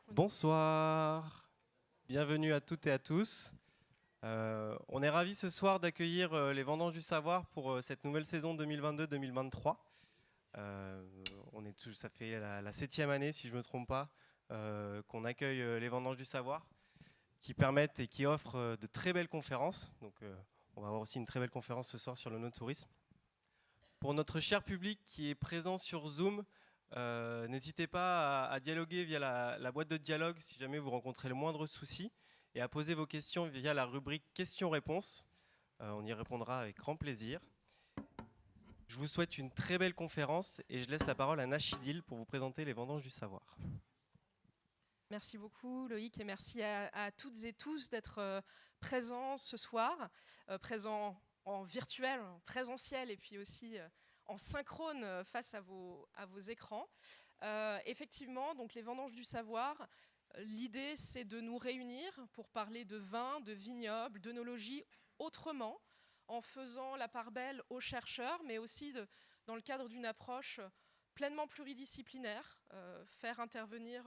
Bonsoir, bienvenue à toutes et à tous. On est ravis ce soir d'accueillir les Vendanges du Savoir pour cette nouvelle saison 2022-2023. Ça fait la 7e année, si je ne me trompe pas, qu'on accueille les Vendanges du Savoir, qui permettent et qui offrent de très belles conférences. Donc, on va avoir aussi une très belle conférence ce soir sur le no-tourisme. Pour notre cher public qui est présent sur Zoom, n'hésitez pas à dialoguer via la boîte de dialogue si jamais vous rencontrez le moindre souci et à poser vos questions via la rubrique questions-réponses. On y répondra avec grand plaisir. Je vous souhaite une très belle conférence et je laisse la parole à Nachidil pour vous présenter les Vendanges du Savoir. Merci beaucoup Loïc et merci à toutes et tous d'être présents ce soir, présents en virtuel, en présentiel et puis aussi en synchrone face à vos écrans. Effectivement, donc les Vendanges du Savoir, l'idée c'est de nous réunir pour parler de vin, de vignoble, d'œnologie autrement, en faisant la part belle aux chercheurs, mais aussi dans le cadre d'une approche pleinement pluridisciplinaire, faire intervenir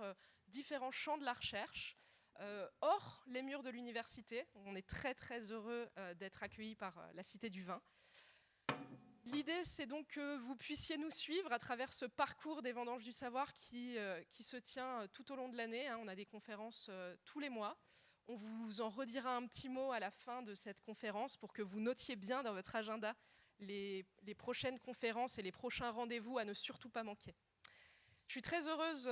différents champs de la recherche, hors les murs de l'université. On est très très heureux d'être accueillis par la Cité du Vin. L'idée, c'est donc que vous puissiez nous suivre à travers ce parcours des Vendanges du Savoir qui se tient tout au long de l'année. On a des conférences tous les mois. On vous en redira un petit mot à la fin de cette conférence pour que vous notiez bien dans votre agenda les prochaines conférences et les prochains rendez-vous à ne surtout pas manquer. Je suis très heureuse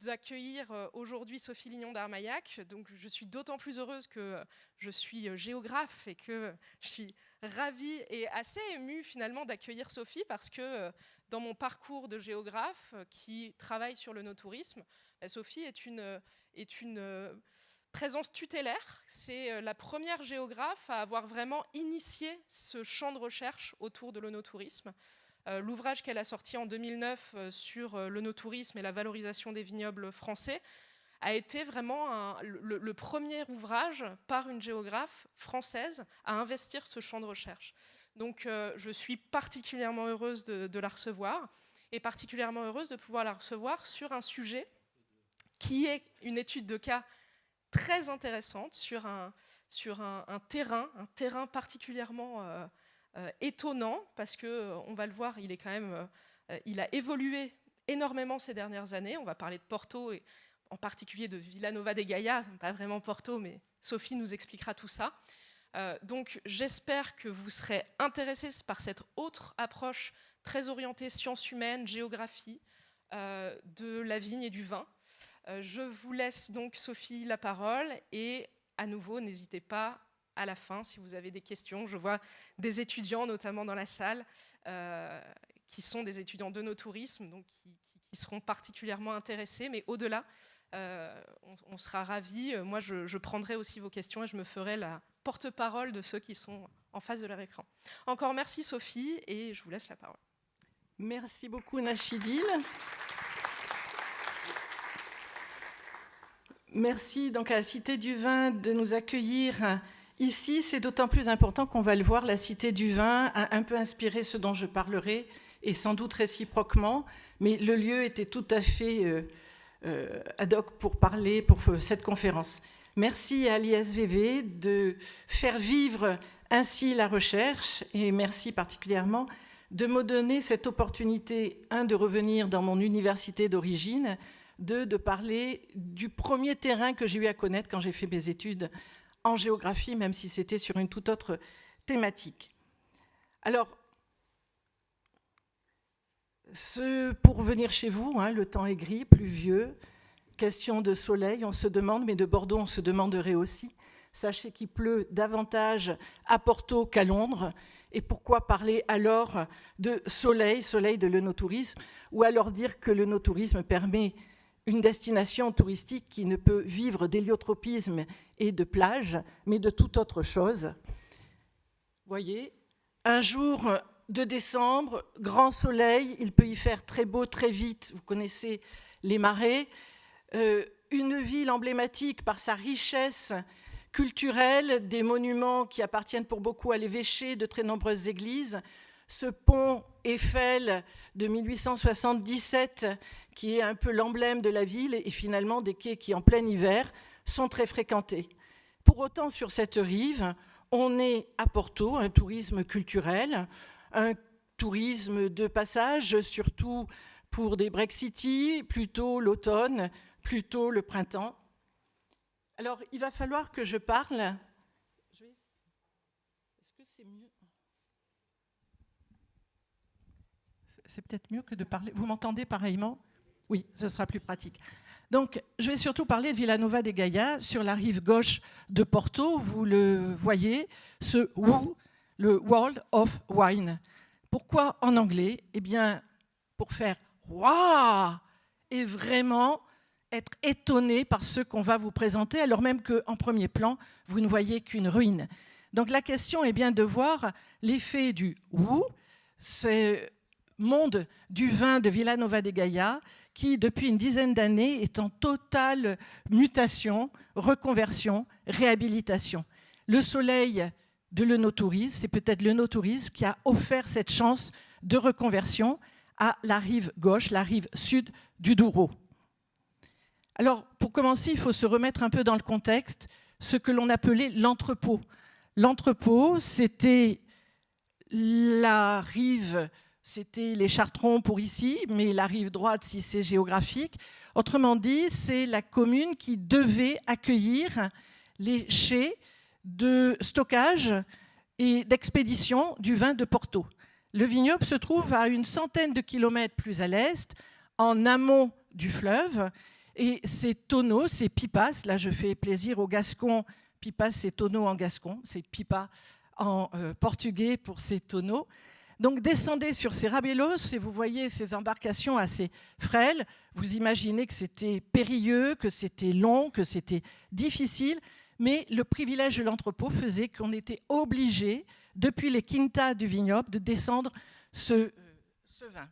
d'accueillir aujourd'hui Sophie Lignon d'Armaillac. Donc, je suis d'autant plus heureuse que je suis géographe et que je suis ravie et assez émue finalement d'accueillir Sophie parce que dans mon parcours de géographe qui travaille sur le no-tourisme, Sophie est une présence tutélaire. C'est la première géographe à avoir vraiment initié ce champ de recherche autour de l'œnotourisme. L'ouvrage qu'elle a sorti en 2009 sur l'œnotourisme et la valorisation des vignobles français a été vraiment le premier ouvrage par une géographe française à investir ce champ de recherche. Donc je suis particulièrement heureuse de la recevoir et particulièrement heureuse de pouvoir la recevoir sur un sujet qui est une étude de cas très intéressante sur un terrain particulièrement étonnant parce que on va le voir, il a évolué énormément ces dernières années. On va parler de Porto et en particulier de Vilanova de Gaia, pas vraiment Porto, mais Sophie nous expliquera tout ça. Donc j'espère que vous serez intéressés par cette autre approche très orientée sciences humaines, géographie de la vigne et du vin. Je vous laisse donc Sophie la parole et à nouveau n'hésitez pas à la fin, si vous avez des questions. Je vois des étudiants, notamment dans la salle, qui sont des étudiants de no-tourisme, donc qui seront particulièrement intéressés. Mais au-delà, on sera ravis. Moi, je prendrai aussi vos questions et je me ferai la porte-parole de ceux qui sont en face de leur écran. Encore merci, Sophie, et je vous laisse la parole. Merci beaucoup, Nachidil. Merci donc à la Cité du Vin de nous accueillir ici. C'est d'autant plus important qu'on va le voir, la Cité du Vin a un peu inspiré ce dont je parlerai, et sans doute réciproquement, mais le lieu était tout à fait ad hoc pour parler pour cette conférence. Merci à l'ISVV de faire vivre ainsi la recherche, et merci particulièrement de me donner cette opportunité, de revenir dans mon université d'origine, de parler du premier terrain que j'ai eu à connaître quand j'ai fait mes études en géographie, même si c'était sur une toute autre thématique. Alors, pour venir chez vous, le temps est gris, pluvieux, question de soleil, on se demande, mais de Bordeaux, on se demanderait aussi. Sachez qu'il pleut davantage à Porto qu'à Londres. Et pourquoi parler alors de soleil de l'œnotourisme, ou alors dire que l'œnotourisme permet une destination touristique qui ne peut vivre d'héliotropisme et de plage, mais de toute autre chose. Voyez, un jour de décembre, grand soleil, il peut y faire très beau très vite, vous connaissez les marais, une ville emblématique par sa richesse culturelle, des monuments qui appartiennent pour beaucoup à l'évêché, de très nombreuses églises, ce pont Eiffel de 1877, qui est un peu l'emblème de la ville, et finalement des quais qui, en plein hiver, sont très fréquentés. Pour autant, sur cette rive, on est à Porto, un tourisme culturel, un tourisme de passage, surtout pour des Brexitis, plutôt l'automne, plutôt le printemps. Alors, il va falloir que je parle. Est-ce que c'est mieux ? C'est peut-être mieux que de parler. Vous m'entendez pareillement ? Oui, ce sera plus pratique. Donc, je vais surtout parler de Vila Nova de Gaia, sur la rive gauche de Porto. Vous le voyez, ce WOW, le World of Wine. Pourquoi en anglais ? Eh bien, pour faire « waouh » et vraiment être étonné par ce qu'on va vous présenter, alors même qu'en premier plan, vous ne voyez qu'une ruine. Donc, la question est bien de voir l'effet du « WOW », ce monde du vin de Vila Nova de Gaia, qui, depuis une dizaine d'années, est en totale mutation, reconversion, réhabilitation. Le soleil de l'œnotourisme, c'est peut-être l'œnotourisme qui a offert cette chance de reconversion à la rive gauche, la rive sud du Douro. Alors, pour commencer, il faut se remettre un peu dans le contexte, ce que l'on appelait l'entrepôt. L'entrepôt, c'était la rive. C'était les Chartrons pour ici, mais la rive droite, si c'est géographique. Autrement dit, c'est la commune qui devait accueillir les chais de stockage et d'expédition du vin de Porto. Le vignoble se trouve à une centaine de kilomètres plus à l'est, en amont du fleuve. Et ces tonneaux, ces pipas, là je fais plaisir aux Gascons, pipas c'est tonneau en gascon, c'est pipa en portugais pour ces tonneaux. Donc descendez sur ces rabelos et vous voyez ces embarcations assez frêles. Vous imaginez que c'était périlleux, que c'était long, que c'était difficile, mais le privilège de l'entrepôt faisait qu'on était obligé, depuis les quintas du vignoble, de descendre ce vin.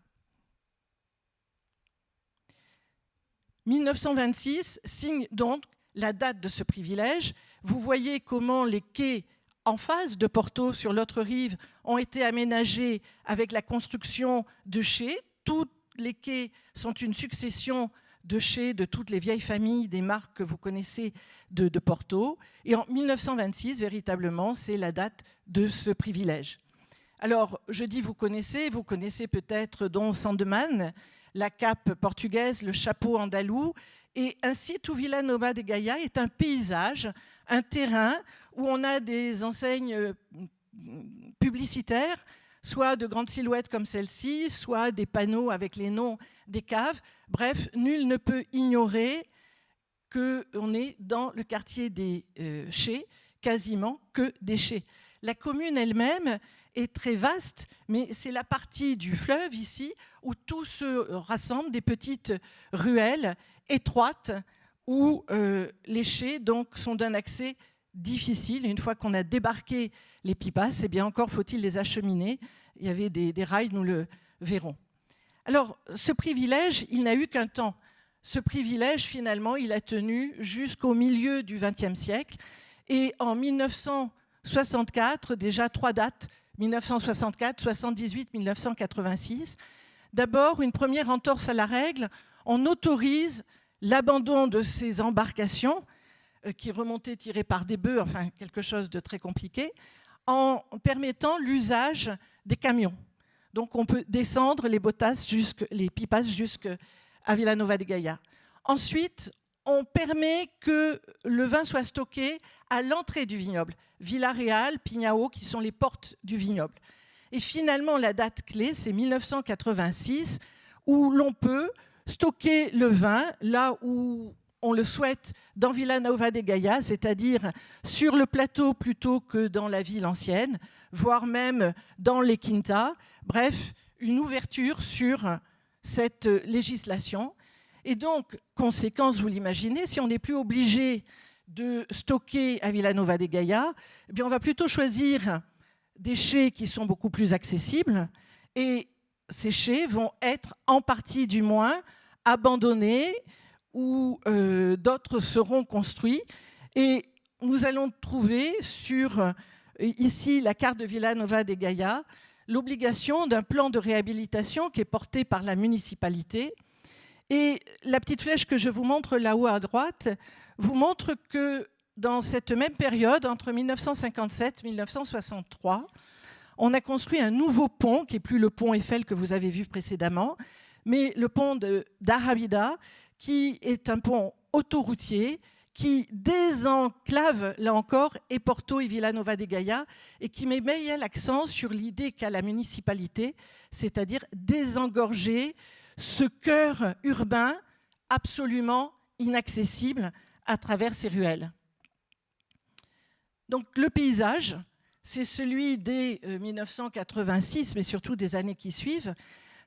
1926 signe donc la date de ce privilège. Vous voyez comment les quais en face de Porto, sur l'autre rive, ont été aménagés avec la construction de chais. Tous les quais sont une succession de chais de toutes les vieilles familles des marques que vous connaissez de Porto. Et en 1926, véritablement, c'est la date de ce privilège. Alors, je dis vous connaissez peut-être Dom Sandeman, la cape portugaise, le chapeau andalou. Et ainsi, tout Vila Nova de Gaia est un paysage, un terrain où on a des enseignes publicitaires, soit de grandes silhouettes comme celle-ci, soit des panneaux avec les noms des caves. Bref, nul ne peut ignorer qu'on est dans le quartier des chais, quasiment que des chais. La commune elle-même est très vaste, mais c'est la partie du fleuve ici où tout se rassemble, des petites ruelles étroites où les chais donc, sont d'un accès difficile. Une fois qu'on a débarqué les pipas, eh bien encore faut-il les acheminer. Il y avait des rails, nous le verrons. Alors, ce privilège, il n'a eu qu'un temps. Ce privilège, finalement, il a tenu jusqu'au milieu du XXe siècle. Et en 1964, déjà 3 dates, 1964, 78, 1986. D'abord, une première entorse à la règle. On autorise l'abandon de ces embarcations qui remontaient tirées par des bœufs, enfin quelque chose de très compliqué, en permettant l'usage des camions. Donc on peut descendre les botas, les pipas jusqu'à Vila Nova de Gaia. Ensuite, on permet que le vin soit stocké à l'entrée du vignoble. Vila Real, Pinhao, qui sont les portes du vignoble. Et finalement, la date clé, c'est 1986, où l'on peut stocker le vin là où on le souhaite dans Vila Nova de Gaia, c'est-à-dire sur le plateau plutôt que dans la ville ancienne, voire même dans les quintas. Bref, une ouverture sur cette législation. Et donc, conséquence, vous l'imaginez, si on n'est plus obligé de stocker à Vila Nova de Gaia, eh bien on va plutôt choisir des chais qui sont beaucoup plus accessibles et ces chais vont être en partie du moins abandonnés ou d'autres seront construits. Et nous allons trouver sur ici la carte de Vila Nova de Gaia l'obligation d'un plan de réhabilitation qui est porté par la municipalité. Et la petite flèche que je vous montre là-haut à droite vous montre que dans cette même période, entre 1957 et 1963, on a construit un nouveau pont, qui n'est plus le pont Eiffel que vous avez vu précédemment, mais le pont d'Arabida, qui est un pont autoroutier, qui désenclave, là encore, et Porto et Villanova de Gaia, et qui met l'accent sur l'idée qu'a la municipalité, c'est-à-dire désengorger ce cœur urbain absolument inaccessible à travers ces ruelles. Donc le paysage, c'est celui dès 1986, mais surtout des années qui suivent.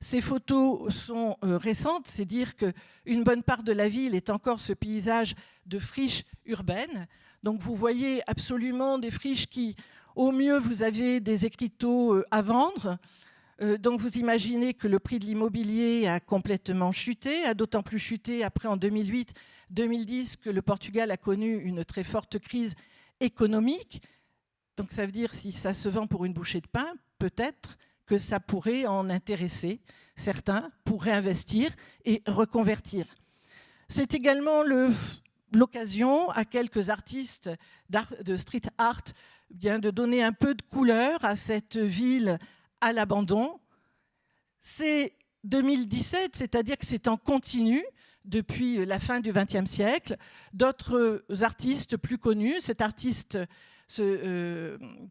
Ces photos sont récentes, c'est dire qu'une bonne part de la ville est encore ce paysage de friches urbaines. Donc vous voyez absolument des friches qui, au mieux, vous avez des écriteaux à vendre. Donc vous imaginez que le prix de l'immobilier a complètement chuté, a d'autant plus chuté après en 2008-2010 que le Portugal a connu une très forte crise économique. Donc ça veut dire si ça se vend pour une bouchée de pain, peut-être que ça pourrait en intéresser certains pour réinvestir et reconvertir. C'est également l'occasion à quelques artistes de street art bien de donner un peu de couleur à cette ville à l'abandon. C'est 2017, c'est-à-dire que c'est en continu depuis la fin du XXe siècle. D'autres artistes plus connus, cet artiste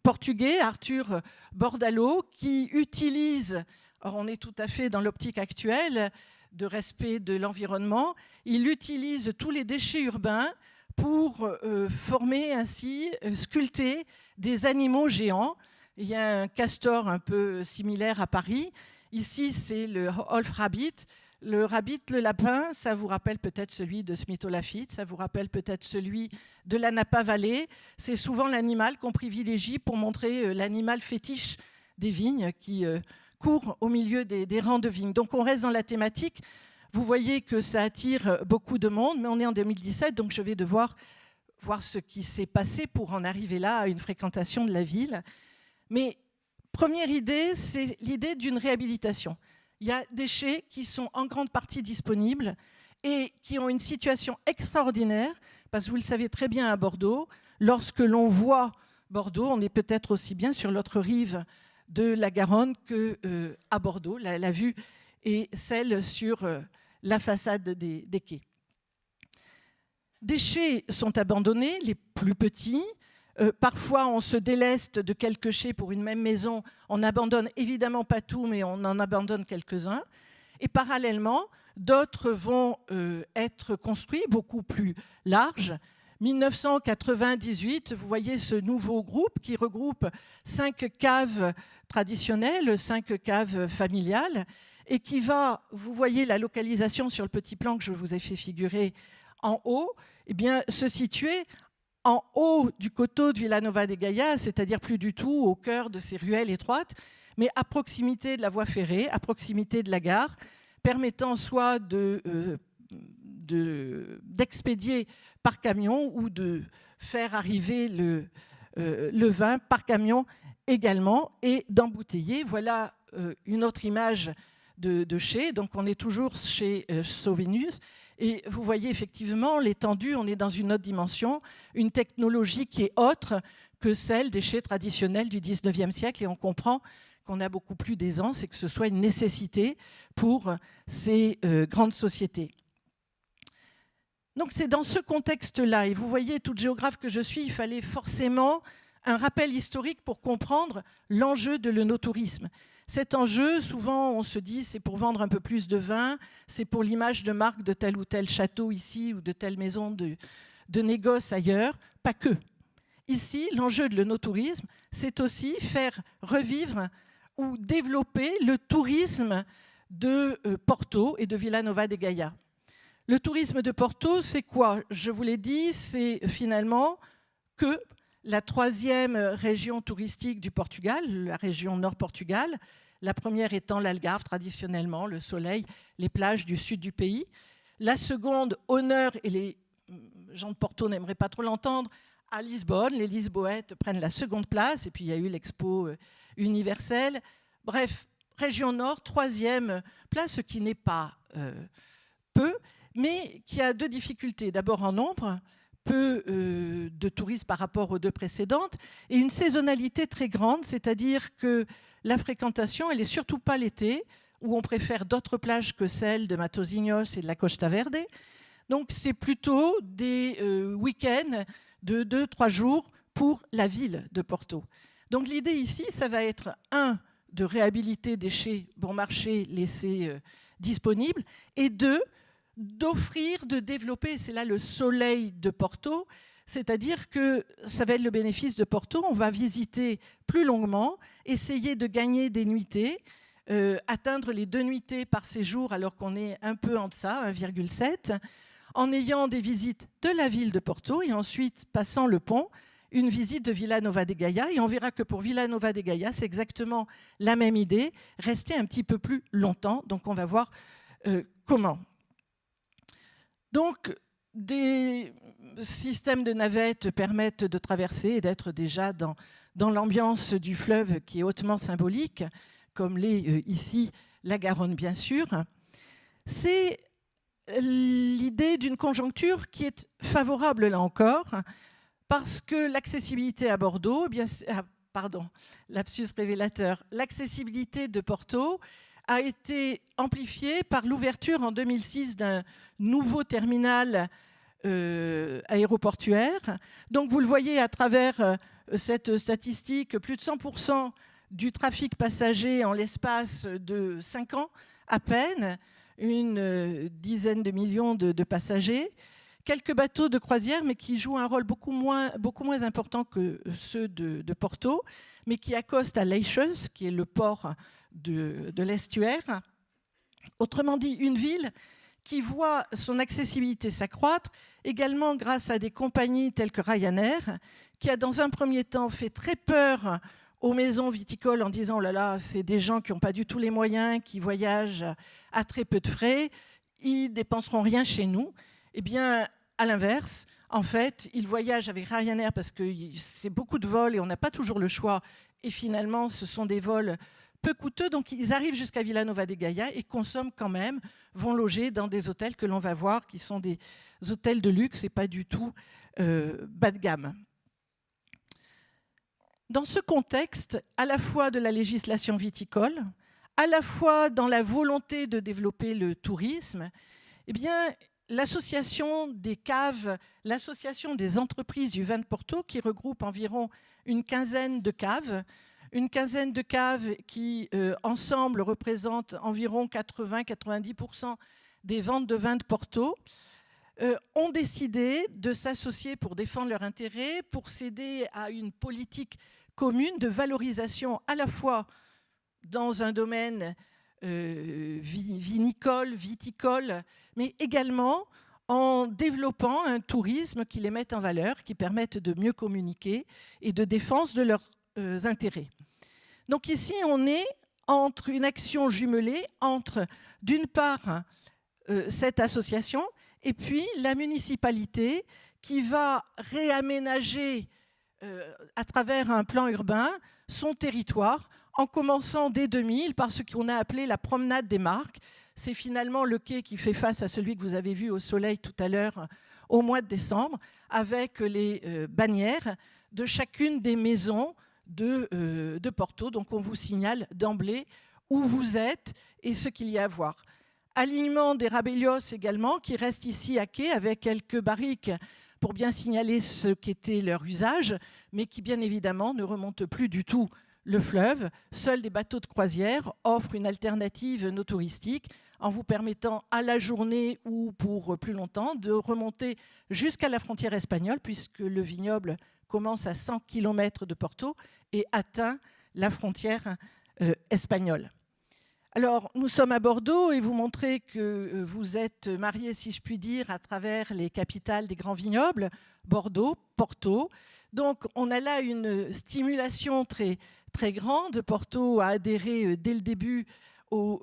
portugais, Arthur Bordalo, qui utilise, or on est tout à fait dans l'optique actuelle de respect de l'environnement, il utilise tous les déchets urbains pour former ainsi, sculpter des animaux géants. Il y a un castor un peu similaire à Paris. Ici, c'est le Wolf Rabbit. Le rabbit, le lapin, ça vous rappelle peut-être celui de Smith-Lafitte, ça vous rappelle peut-être celui de la Napa Valley. C'est souvent l'animal qu'on privilégie pour montrer l'animal fétiche des vignes qui court au milieu des rangs de vignes. Donc on reste dans la thématique. Vous voyez que ça attire beaucoup de monde, mais on est en 2017, donc je vais devoir voir ce qui s'est passé pour en arriver là à une fréquentation de la ville. Mais première idée, c'est l'idée d'une réhabilitation. Il y a des chais qui sont en grande partie disponibles et qui ont une situation extraordinaire, parce que vous le savez très bien à Bordeaux, lorsque l'on voit Bordeaux, on est peut-être aussi bien sur l'autre rive de la Garonne qu'à Bordeaux. La vue est celle sur la façade des quais. Des chais sont abandonnés, les plus petits. Parfois, on se déleste de quelques chais pour une même maison. On n'abandonne évidemment pas tout, mais on en abandonne quelques-uns. Et parallèlement, d'autres vont être construits beaucoup plus larges. 1998, vous voyez ce nouveau groupe qui regroupe 5 caves traditionnelles, 5 caves familiales, et qui va, vous voyez la localisation sur le petit plan que je vous ai fait figurer en haut, eh bien, se situer en haut du coteau de Villanova de Gaia, c'est-à-dire plus du tout au cœur de ces ruelles étroites, mais à proximité de la voie ferrée, à proximité de la gare, permettant soit d'expédier par camion ou de faire arriver le vin par camion également et d'embouteiller. Voilà une autre image de chais. Donc on est toujours chez Sovenus. Et vous voyez effectivement l'étendue, on est dans une autre dimension, une technologie qui est autre que celle des chais traditionnels du 19e siècle. Et on comprend qu'on a beaucoup plus d'aisance et que ce soit une nécessité pour ces grandes sociétés. Donc c'est dans ce contexte-là, et vous voyez, toute géographe que je suis, il fallait forcément un rappel historique pour comprendre l'enjeu de l'œnotourisme. Cet enjeu, souvent on se dit c'est pour vendre un peu plus de vin, c'est pour l'image de marque de tel ou tel château ici ou de telle maison de négoce ailleurs, pas que. Ici, l'enjeu de l'œnotourisme, c'est aussi faire revivre ou développer le tourisme de Porto et de Villanova de Gaia. Le tourisme de Porto, c'est quoi? Je vous l'ai dit, c'est finalement que la 3e région touristique du Portugal, la région Nord-Portugal, la première étant l'Algarve traditionnellement, le soleil, les plages du sud du pays. La seconde, honneur, et les gens de Porto n'aimeraient pas trop l'entendre, à Lisbonne. Les Lisboètes prennent la seconde place, et puis il y a eu l'Expo universelle. Bref, région nord, 3e place, ce qui n'est pas peu, mais qui a 2 difficultés. D'abord en nombre, peu de touristes par rapport aux 2 précédentes, et une saisonnalité très grande, c'est-à-dire que la fréquentation, elle n'est surtout pas l'été, où on préfère d'autres plages que celles de Matosinhos et de la Costa Verde. Donc c'est plutôt des week-ends de 2-3 jours pour la ville de Porto. Donc l'idée ici, ça va être, 1, de réhabiliter des déchets bon marché laissés disponibles, et 2, d'offrir, de développer, c'est là le soleil de Porto, c'est-à-dire que ça va être le bénéfice de Porto, on va visiter plus longuement, essayer de gagner des nuitées, atteindre les 2 nuitées par séjour alors qu'on est un peu en deçà, 1,7, en ayant des visites de la ville de Porto et ensuite, passant le pont, une visite de Vila Nova de Gaia. Et on verra que pour Vila Nova de Gaia, c'est exactement la même idée, rester un petit peu plus longtemps. Donc on va voir comment. Donc, des systèmes de navettes permettent de traverser et d'être déjà dans l'ambiance du fleuve qui est hautement symbolique, comme l'est ici la Garonne, bien sûr. C'est l'idée d'une conjoncture qui est favorable, là encore, parce que l'accessibilité à Bordeaux, lapsus révélateur, l'accessibilité de Porto a été amplifiée par l'ouverture en 2006 d'un nouveau terminal aéroportuaire. Donc vous le voyez à travers cette statistique, plus de 100% du trafic passager en l'espace de 5 ans à peine, une dizaine de millions de passagers, quelques bateaux de croisière, mais qui jouent un rôle beaucoup moins important que ceux de Porto, mais qui accostent à Leixões, qui est le port de l'estuaire. Autrement dit, une ville qui voit son accessibilité s'accroître, également grâce à des compagnies telles que Ryanair, qui a dans un premier temps fait très peur aux maisons viticoles en disant « oh là là, c'est des gens qui n'ont pas du tout les moyens, qui voyagent à très peu de frais, ils ne dépenseront rien chez nous ». Eh bien, à l'inverse, en fait, ils voyagent avec Ryanair parce que c'est beaucoup de vols et on n'a pas toujours le choix. Et finalement, ce sont des vols peu coûteux. Donc, ils arrivent jusqu'à Vila Nova de Gaia et consomment quand même, vont loger dans des hôtels que l'on va voir, qui sont des hôtels de luxe et pas du tout bas de gamme. Dans ce contexte, à la fois de la législation viticole, à la fois dans la volonté de développer le tourisme, eh bien, l'association des caves, l'association des entreprises du vin de Porto, qui regroupe environ une quinzaine de caves qui, ensemble, représentent environ 80-90% des ventes de vin de Porto, ont décidé de s'associer pour défendre leurs intérêts, pour céder à une politique commune de valorisation à la fois dans un domaine vinicole, viticole, mais également en développant un tourisme qui les mette en valeur, qui permette de mieux communiquer et de défense de leurs intérêts. Donc ici, on est entre une action jumelée entre, d'une part, cette association et puis la municipalité qui va réaménager à travers un plan urbain son territoire, en commençant dès 2000 par ce qu'on a appelé la promenade des marques. C'est finalement le quai qui fait face à celui que vous avez vu au soleil tout à l'heure au mois de décembre, avec les bannières de chacune des maisons de Porto. Donc on vous signale d'emblée où vous êtes et ce qu'il y a à voir. Alignement des Rabelhos également, qui reste ici à quai avec quelques barriques pour bien signaler ce qu'était leur usage, mais qui bien évidemment ne remontent plus du tout le fleuve. Seuls des bateaux de croisière offrent une alternative no touristique en vous permettant à la journée ou pour plus longtemps de remonter jusqu'à la frontière espagnole, puisque le vignoble commence à 100 km de Porto et atteint la frontière espagnole. Alors, nous sommes à Bordeaux et vous montrez que vous êtes mariés, si je puis dire, à travers les capitales des grands vignobles, Bordeaux, Porto. Donc, on a là une stimulation très, très grande. Porto a adhéré dès le début aux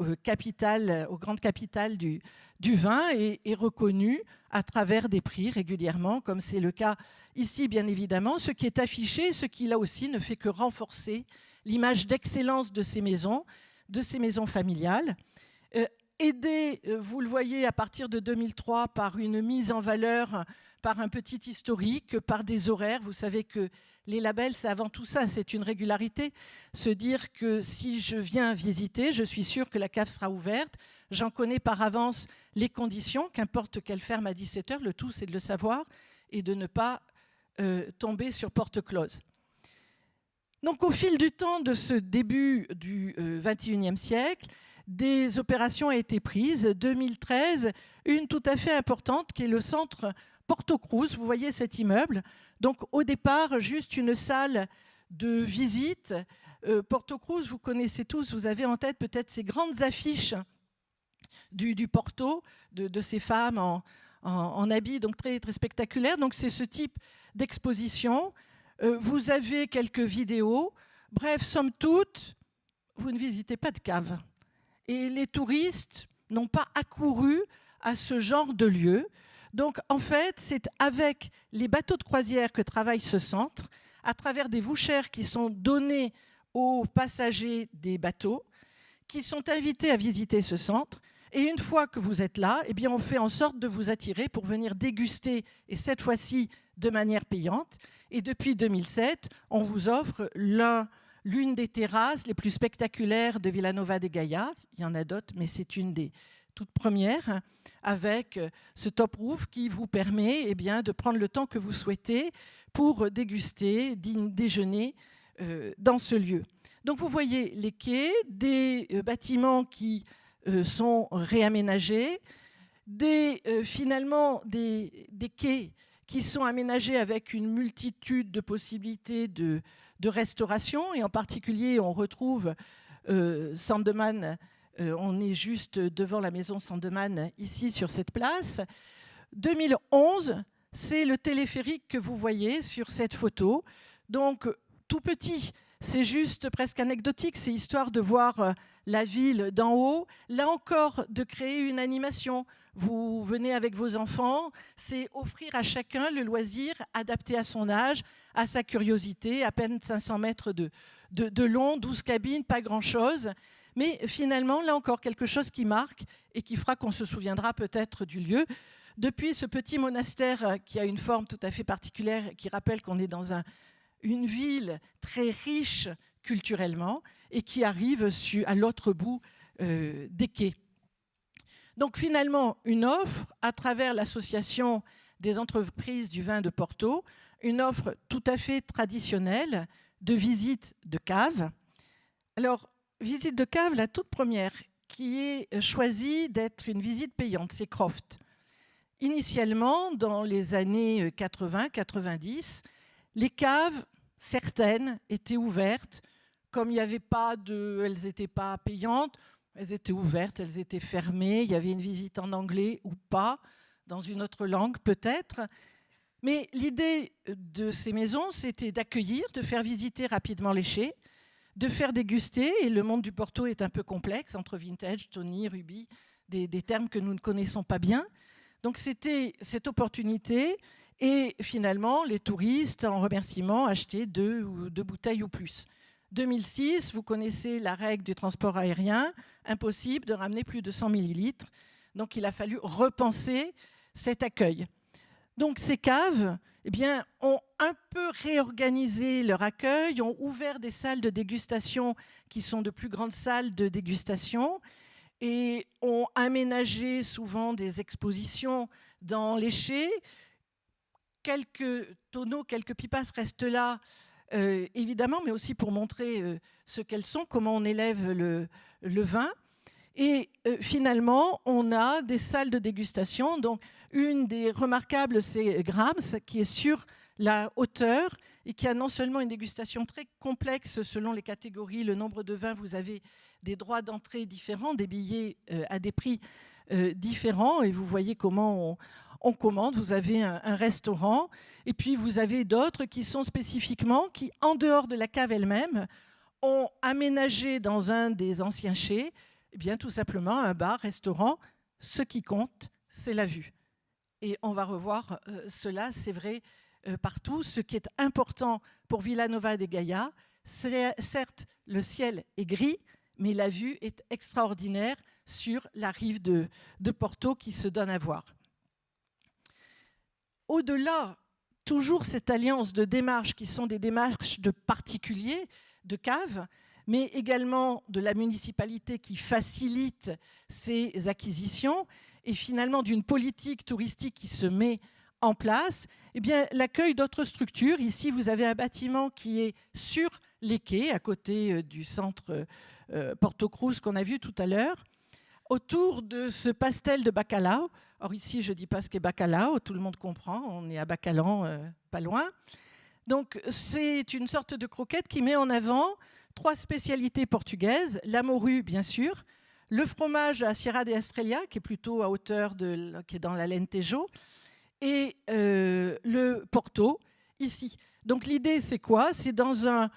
grandes capitales du vin et est reconnu à travers des prix régulièrement, comme c'est le cas ici, bien évidemment. Ce qui est affiché, ce qui, là aussi, ne fait que renforcer l'image d'excellence de ces maisons familiales. Aidé, vous le voyez, à partir de 2003, par une mise en valeur, par un petit historique, par des horaires. Vous savez que les labels, c'est avant tout ça, c'est une régularité. Se dire que si je viens visiter, je suis sûre que la cave sera ouverte. J'en connais par avance les conditions, qu'importe qu'elle ferme à 17h, le tout c'est de le savoir et de ne pas tomber sur porte close. Donc au fil du temps de ce début du XXIe siècle, des opérations ont été prises. 2013, une tout à fait importante qui est le centre Porto Cruz. Vous voyez cet immeuble. Donc au départ, juste une salle de visite. Porto Cruz, vous connaissez tous, vous avez en tête peut-être ces grandes affiches du Porto, de ces femmes en habits donc très, très spectaculaires. Donc c'est ce type d'exposition. Vous avez quelques vidéos. Bref, somme toute, vous ne visitez pas de cave. Et les touristes n'ont pas accouru à ce genre de lieu. Donc, en fait, c'est avec les bateaux de croisière que travaille ce centre, à travers des vouchers qui sont donnés aux passagers des bateaux, qui sont invités à visiter ce centre. Et une fois que vous êtes là, eh bien, on fait en sorte de vous attirer pour venir déguster, et cette fois-ci de manière payante. Et depuis 2007, on vous offre l'une des terrasses les plus spectaculaires de Vilanova de Gaia. Il y en a d'autres, mais c'est une des toutes premières, avec ce top roof qui vous permet eh bien, de prendre le temps que vous souhaitez pour déguster, déjeuner dans ce lieu. Donc vous voyez les quais, des bâtiments qui sont réaménagés, finalement des quais qui sont aménagés avec une multitude de possibilités de restauration, et en particulier on retrouve Sandeman, on est juste devant la maison Sandeman ici sur cette place. 2011, c'est le téléphérique que vous voyez sur cette photo, donc tout petit, c'est juste presque anecdotique, c'est histoire de voir la ville d'en haut, là encore de créer une animation. Vous venez avec vos enfants, c'est offrir à chacun le loisir adapté à son âge, à sa curiosité, à peine 500 mètres de long, 12 cabines, pas grand-chose. Mais finalement, là encore, quelque chose qui marque et qui fera qu'on se souviendra peut-être du lieu. Depuis ce petit monastère qui a une forme tout à fait particulière, qui rappelle qu'on est dans une ville très riche culturellement et qui arrive à l'autre bout des quais. Donc finalement, une offre à travers l'association des entreprises du vin de Porto, une offre tout à fait traditionnelle de visite de cave. Alors, visite de cave, la toute première, qui est choisie d'être une visite payante, c'est Croft. Initialement, dans les années 80-90, les caves, certaines, étaient ouvertes. Comme il n'y avait pas elles n'étaient pas payantes, elles étaient ouvertes, elles étaient fermées. Il y avait une visite en anglais ou pas, dans une autre langue peut-être. Mais l'idée de ces maisons, c'était d'accueillir, de faire visiter rapidement les chais, de faire déguster, et le monde du Porto est un peu complexe, entre vintage, Tony, Ruby, des termes que nous ne connaissons pas bien. Donc c'était cette opportunité, et finalement, les touristes, en remerciement, achetaient deux bouteilles ou plus. 2006, vous connaissez la règle du transport aérien, impossible de ramener plus de 100 millilitres. Donc il a fallu repenser cet accueil. Donc ces caves eh bien, ont un peu réorganisé leur accueil, ont ouvert des salles de dégustation qui sont de plus grandes salles de dégustation et ont aménagé souvent des expositions dans les chais. Quelques tonneaux, quelques pipas restent là, évidemment, mais aussi pour montrer ce qu'elles sont, comment on élève le vin. Et finalement, on a des salles de dégustation. Donc, une des remarquables, c'est Grams, qui est sur la hauteur et qui a non seulement une dégustation très complexe selon les catégories, le nombre de vins, vous avez des droits d'entrée différents, des billets à des prix différents, et vous voyez comment on commande. Vous avez un restaurant, et puis vous avez d'autres qui sont spécifiquement, qui, en dehors de la cave elle-même, ont aménagé dans un des anciens chais, eh bien, tout simplement un bar, restaurant. Ce qui compte, c'est la vue. Et on va revoir cela, c'est vrai, partout. Ce qui est important pour Vilanova de Gaia, Certes, le ciel est gris, mais la vue est extraordinaire sur la rive de Porto qui se donne à voir. Au-delà, toujours cette alliance de démarches qui sont des démarches de particuliers, de caves, mais également de la municipalité qui facilite ces acquisitions et finalement d'une politique touristique qui se met en place, eh bien, l'accueil d'autres structures. Ici, vous avez un bâtiment qui est sur les quais, à côté du centre Porto Cruz qu'on a vu tout à l'heure, autour de ce pastel de bacalao. Or ici, je ne dis pas ce qu'est bacalao, tout le monde comprend, on est à Bacalan, pas loin. Donc, c'est une sorte de croquette qui met en avant 3 spécialités portugaises, la morue, bien sûr, le fromage à Sierra de Estrella, qui est plutôt à hauteur qui est dans l'Alentejo, et le Porto, ici. Donc, l'idée, c'est quoi? C'est dans un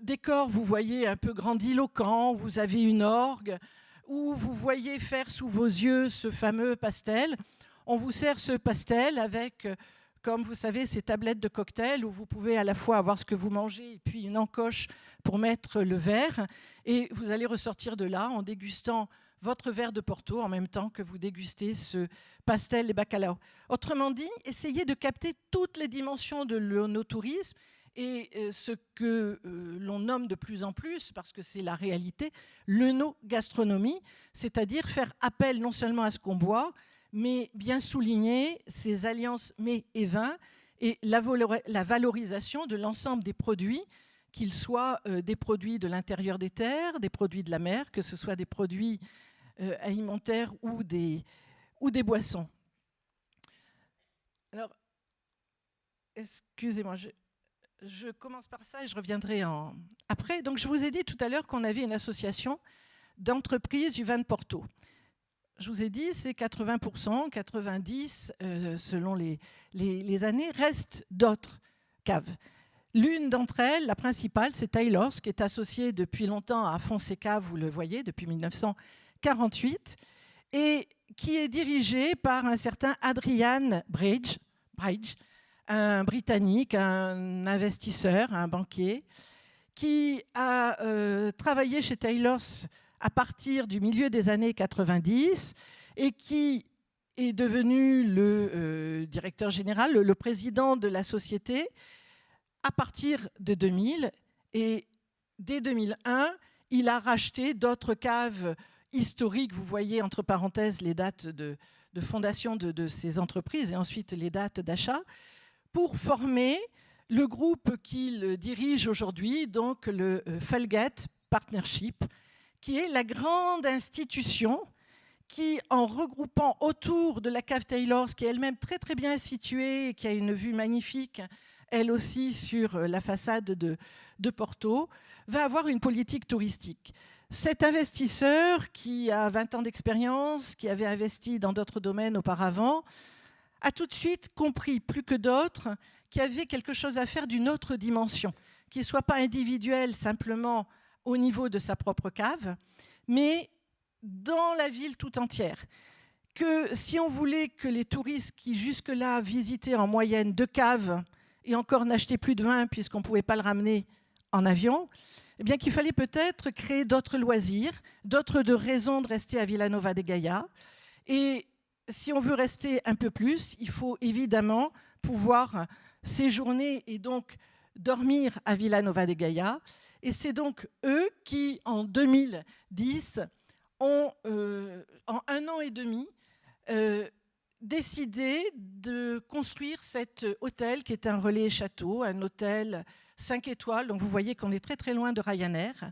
décor, vous voyez, un peu grandiloquent, vous avez une orgue, où vous voyez faire sous vos yeux ce fameux pastel. On vous sert ce pastel avec, comme vous savez, ces tablettes de cocktail où vous pouvez à la fois avoir ce que vous mangez et puis une encoche pour mettre le verre. Et vous allez ressortir de là en dégustant votre verre de Porto en même temps que vous dégustez ce pastel de bacalao. Autrement dit, essayez de capter toutes les dimensions de l'onotourisme et ce que l'on nomme de plus en plus, parce que c'est la réalité, l'œnogastronomie, c'est-à-dire faire appel non seulement à ce qu'on boit, mais bien souligner ces alliances mets et vins et la valorisation de l'ensemble des produits, qu'ils soient des produits de l'intérieur des terres, des produits de la mer, que ce soit des produits alimentaires ou des boissons. Alors, excusez-moi, je commence par ça et je reviendrai après. Donc, je vous ai dit tout à l'heure qu'on avait une association d'entreprises du vin de Porto. Je vous ai dit, c'est 80%, 90% selon les années, restent d'autres caves. L'une d'entre elles, la principale, c'est Taylor's, qui est associée depuis longtemps à Fonseca, vous le voyez, depuis 1948, et qui est dirigée par un certain Adrian Bridge, un Britannique, un investisseur, un banquier, qui a travaillé chez Taylor's à partir du milieu des années 90 et qui est devenu le directeur général, le président de la société à partir de 2000. Et dès 2001, il a racheté d'autres caves historiques. Vous voyez entre parenthèses les dates de fondation de ces entreprises et ensuite les dates d'achat, pour former le groupe qu'il dirige aujourd'hui, donc le Felgate Partnership, qui est la grande institution qui, en regroupant autour de la cave Taylor's, qui est elle-même très très bien située et qui a une vue magnifique, elle aussi sur la façade de Porto, va avoir une politique touristique. Cet investisseur, qui a 20 ans d'expérience, qui avait investi dans d'autres domaines auparavant, a tout de suite compris, plus que d'autres, qu'il y avait quelque chose à faire d'une autre dimension, qui ne soit pas individuel simplement au niveau de sa propre cave, mais dans la ville tout entière. Que si on voulait que les touristes qui jusque-là visitaient en moyenne 2 caves et encore n'achetaient plus de vin puisqu'on ne pouvait pas le ramener en avion, eh bien qu'il fallait peut-être créer d'autres loisirs, d'autres raisons de rester à Vilanova de Gaia. Et si on veut rester un peu plus, il faut évidemment pouvoir séjourner et donc dormir à Vilanova de Gaia. Et c'est donc eux qui, en 2010, ont, en 1 an et demi, décidé de construire cet hôtel qui est un relais château, un hôtel 5 étoiles. Donc vous voyez qu'on est très très loin de Ryanair,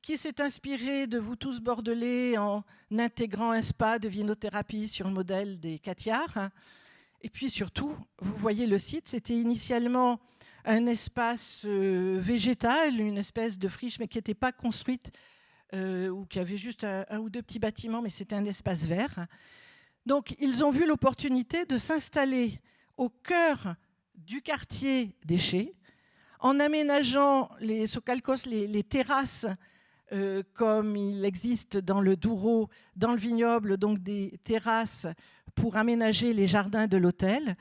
qui s'est inspiré de vous tous bordelais en intégrant un spa de vinothérapie sur le modèle des Cathars. Et puis surtout, vous voyez le site, c'était initialement un espace végétal, une espèce de friche, mais qui n'était pas construite, ou qui avait juste un ou 2 petits bâtiments, mais c'était un espace vert. Donc ils ont vu l'opportunité de s'installer au cœur du quartier déchets, en aménageant les socalcos, les terrasses, comme il existe dans le Douro, dans le vignoble, donc des terrasses pour aménager les jardins de l'hôtel,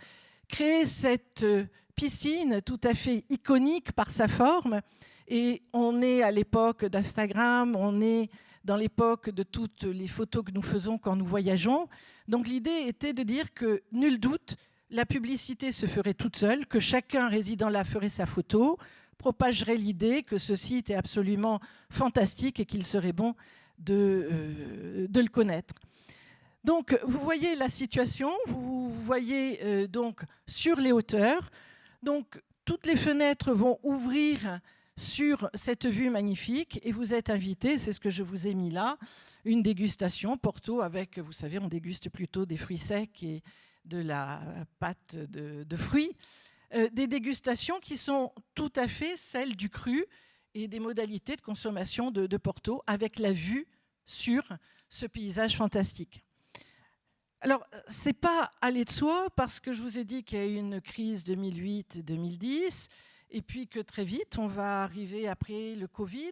créer cette piscine tout à fait iconique par sa forme Et on est à l'époque d'Instagram, on est dans l'époque de toutes les photos que nous faisons quand nous voyageons. Donc l'idée était de dire que, nul doute, la publicité se ferait toute seule, que chacun résidant là ferait sa photo, propagerait l'idée que ce site est absolument fantastique et qu'il serait bon de le connaître. Donc vous voyez la situation, vous voyez donc sur les hauteurs. Donc toutes les fenêtres vont ouvrir sur cette vue magnifique et vous êtes invités, c'est ce que je vous ai mis là, une dégustation Porto avec, vous savez, on déguste plutôt des fruits secs et de la pâte de fruits, des dégustations qui sont tout à fait celles du cru et des modalités de consommation de Porto avec la vue sur ce paysage fantastique. Alors, ce n'est pas aller de soi parce que je vous ai dit qu'il y a eu une crise 2008-2010 et puis que très vite, on va arriver après le Covid.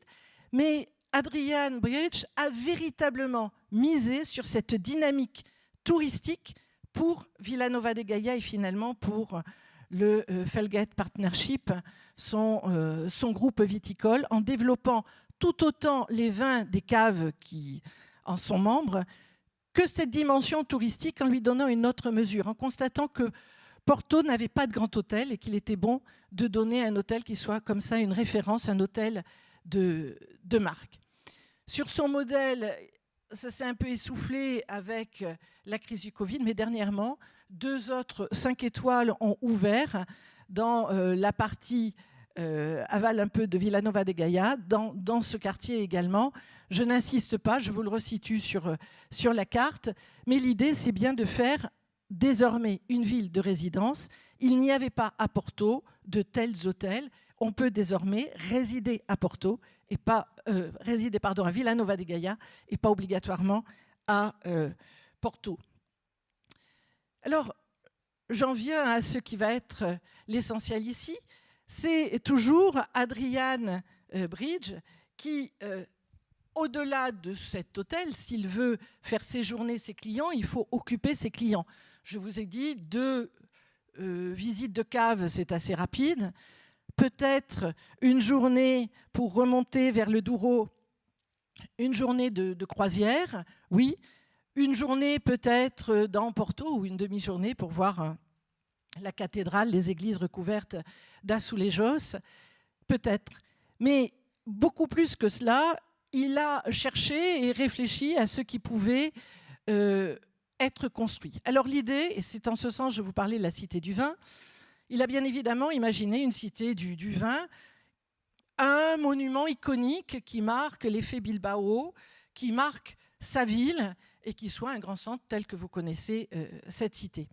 Mais Adrian Bridge a véritablement misé sur cette dynamique touristique pour Villanova de Gaia et finalement pour le Felgate Partnership, son groupe viticole, en développant tout autant les vins des caves qui en sont membres que cette dimension touristique en lui donnant une autre mesure, en constatant que Porto n'avait pas de grand hôtel et qu'il était bon de donner un hôtel qui soit comme ça une référence, un hôtel de marque. Sur son modèle, ça s'est un peu essoufflé avec la crise du Covid, mais dernièrement, 2 autres 5 étoiles ont ouvert dans la partie aval un peu de Villanova de Gaia, dans ce quartier également. Je n'insiste pas, je vous le resitue sur la carte, mais l'idée, c'est bien de faire désormais une ville de résidence. Il n'y avait pas à Porto de tels hôtels. On peut désormais résider à Porto et pas à Villanova de Gaia et pas obligatoirement à Porto. Alors, j'en viens à ce qui va être l'essentiel ici. C'est toujours Adrian Bridge qui, au-delà de cet hôtel, s'il veut faire séjourner ses clients, il faut occuper ses clients. Je vous ai dit, 2 visites de cave, c'est assez rapide. Peut-être une journée pour remonter vers le Douro, une journée de croisière, oui. Une journée peut-être dans Porto ou une demi-journée pour voir la cathédrale, les églises recouvertes d'azulejos, peut-être. Mais beaucoup plus que cela, il a cherché et réfléchi à ce qui pouvait être construit. Alors l'idée, et c'est en ce sens que je vous parlais de la Cité du Vin, il a bien évidemment imaginé une Cité du Vin, un monument iconique qui marque l'effet Bilbao, qui marque sa ville et qui soit un grand centre tel que vous connaissez cette cité.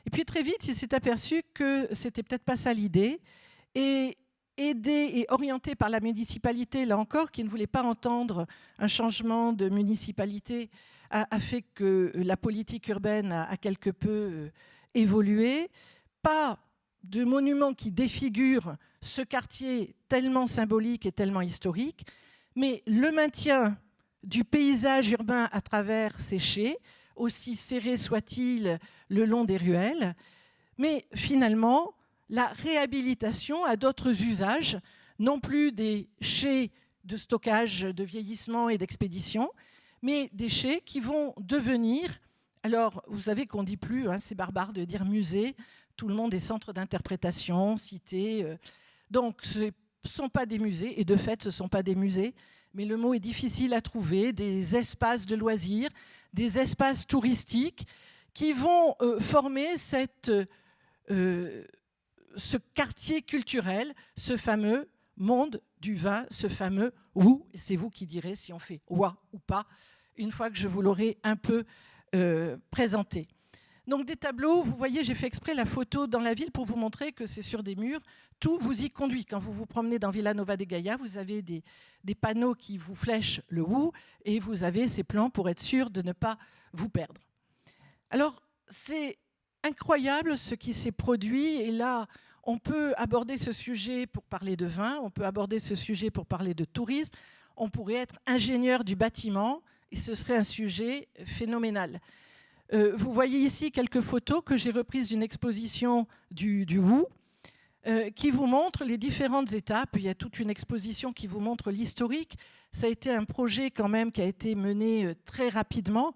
Et puis très vite, il s'est aperçu que c'était peut-être pas ça l'idée, et aidé et orienté par la municipalité, là encore, qui ne voulait pas entendre un changement de municipalité, a fait que la politique urbaine a quelque peu évolué. Pas de monument qui défigure ce quartier tellement symbolique et tellement historique, mais le maintien du paysage urbain à travers ces chais, aussi serrés soient-ils le long des ruelles, mais finalement la réhabilitation à d'autres usages, non plus des chais de stockage, de vieillissement et d'expédition, mais des chais qui vont devenir, alors vous savez qu'on ne dit plus, hein, c'est barbare de dire musée, tout le monde est centre d'interprétation, cité, donc ce ne sont pas des musées, et de fait ce ne sont pas des musées, mais le mot est difficile à trouver, des espaces de loisirs, des espaces touristiques qui vont former ce quartier culturel, ce fameux monde du vin, ce fameux « ou », et c'est vous qui direz si on fait « wa » ou pas, une fois que je vous l'aurai un peu présenté. Donc des tableaux, vous voyez, j'ai fait exprès la photo dans la ville pour vous montrer que c'est sur des murs, tout vous y conduit. Quand vous vous promenez dans Villanova de Gaia, vous avez des panneaux qui vous flèchent le « ou » et vous avez ces plans pour être sûr de ne pas vous perdre. Alors, c'est incroyable ce qui s'est produit, et là, on peut aborder ce sujet pour parler de vin, on peut aborder ce sujet pour parler de tourisme, on pourrait être ingénieur du bâtiment, et ce serait un sujet phénoménal. Vous voyez ici quelques photos que j'ai reprises d'une exposition du Wu. qui vous montre les différentes étapes. Il y a toute une exposition qui vous montre l'historique. Ça a été un projet quand même qui a été mené très rapidement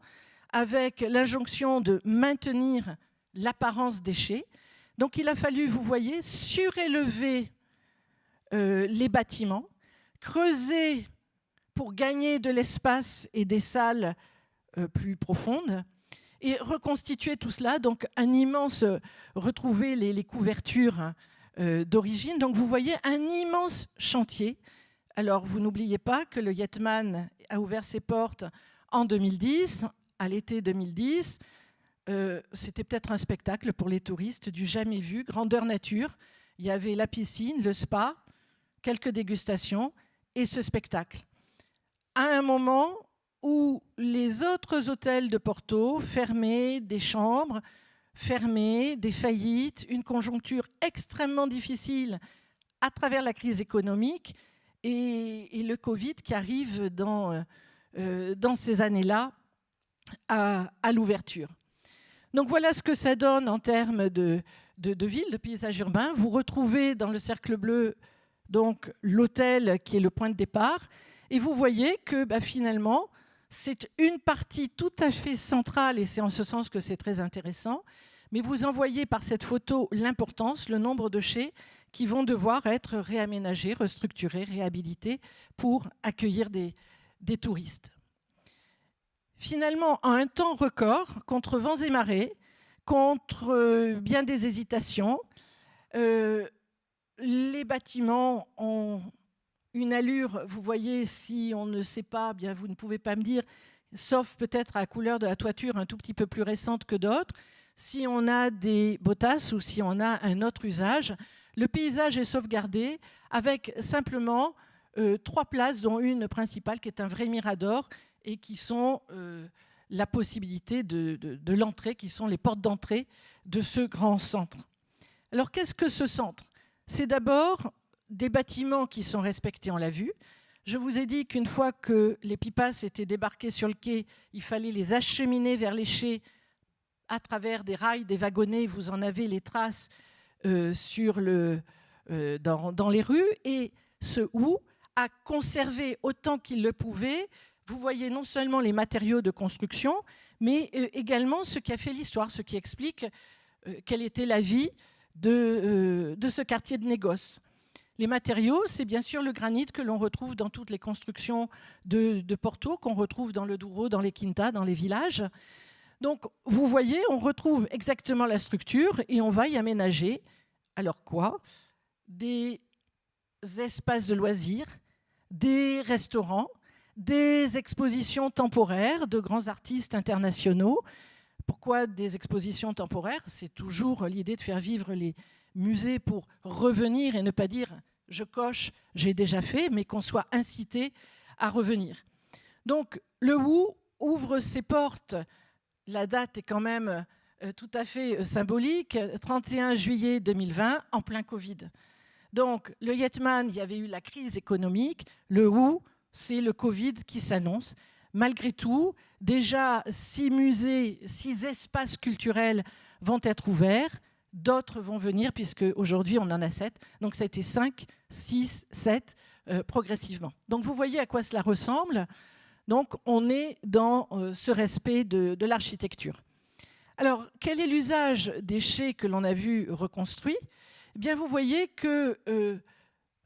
avec l'injonction de maintenir l'apparence déchets. Donc il a fallu, vous voyez, surélever les bâtiments, creuser pour gagner de l'espace et des salles plus profondes, et reconstituer tout cela. Donc un immense, retrouver les couvertures d'origine. Donc vous voyez un immense chantier. Alors vous n'oubliez pas que le Yetman a ouvert ses portes en 2010, à l'été 2010. C'était peut-être un spectacle pour les touristes du jamais vu, grandeur nature. Il y avait la piscine, le spa, quelques dégustations et ce spectacle. À un moment où les autres hôtels de Porto fermaient, des chambres fermées, des faillites, une conjoncture extrêmement difficile à travers la crise économique et le Covid qui arrive dans ces années-là à l'ouverture. Donc voilà ce que ça donne en termes de ville, de paysage urbain. Vous retrouvez dans le cercle bleu donc l'hôtel qui est le point de départ, et vous voyez que finalement c'est une partie tout à fait centrale, et c'est en ce sens que c'est très intéressant. Mais vous en voyez par cette photo l'importance, le nombre de chais qui vont devoir être réaménagés, restructurés, réhabilités pour accueillir des touristes. Finalement, en un temps record, contre vents et marées, contre bien des hésitations, les bâtiments ont une allure, vous voyez, si on ne sait pas, bien vous ne pouvez pas me dire, sauf peut-être à la couleur de la toiture un tout petit peu plus récente que d'autres, si on a des bottasses ou si on a un autre usage, le paysage est sauvegardé avec simplement 3 places, dont une principale qui est un vrai mirador et qui sont la possibilité de l'entrée, qui sont les portes d'entrée de ce grand centre. Alors qu'est-ce que ce centre ? C'est d'abord des bâtiments qui sont respectés, on l'a vu. Je vous ai dit qu'une fois que les pipas étaient débarqués sur le quai, il fallait les acheminer vers les chais à travers des rails, des wagonnets. Vous en avez les traces dans les rues. Et ce OU a conservé autant qu'il le pouvait. Vous voyez non seulement les matériaux de construction, mais également ce qui a fait l'histoire, ce qui explique quelle était la vie de ce quartier de négoce. Les matériaux, c'est bien sûr le granit que l'on retrouve dans toutes les constructions de Porto, qu'on retrouve dans le Douro, dans les quintas, dans les villages. Donc, vous voyez, on retrouve exactement la structure et on va y aménager. Alors quoi ? Des espaces de loisirs, des restaurants, des expositions temporaires de grands artistes internationaux. Pourquoi des expositions temporaires ? C'est toujours l'idée de faire vivre les musée pour revenir et ne pas dire « je coche, j'ai déjà fait », mais qu'on soit incité à revenir. Donc le OU ouvre ses portes, la date est quand même tout à fait symbolique, 31 juillet 2020, en plein Covid. Donc le Yetman, il y avait eu la crise économique, le OU, c'est le Covid qui s'annonce. Malgré tout, déjà 6 musées, 6 espaces culturels vont être ouverts. D'autres vont venir, puisque aujourd'hui on en a 7. Donc ça a été 5, 6, 7 progressivement. Donc vous voyez à quoi cela ressemble. Donc on est dans ce respect de l'architecture. Alors quel est l'usage des chais que l'on a vu reconstruits ? Eh bien vous voyez que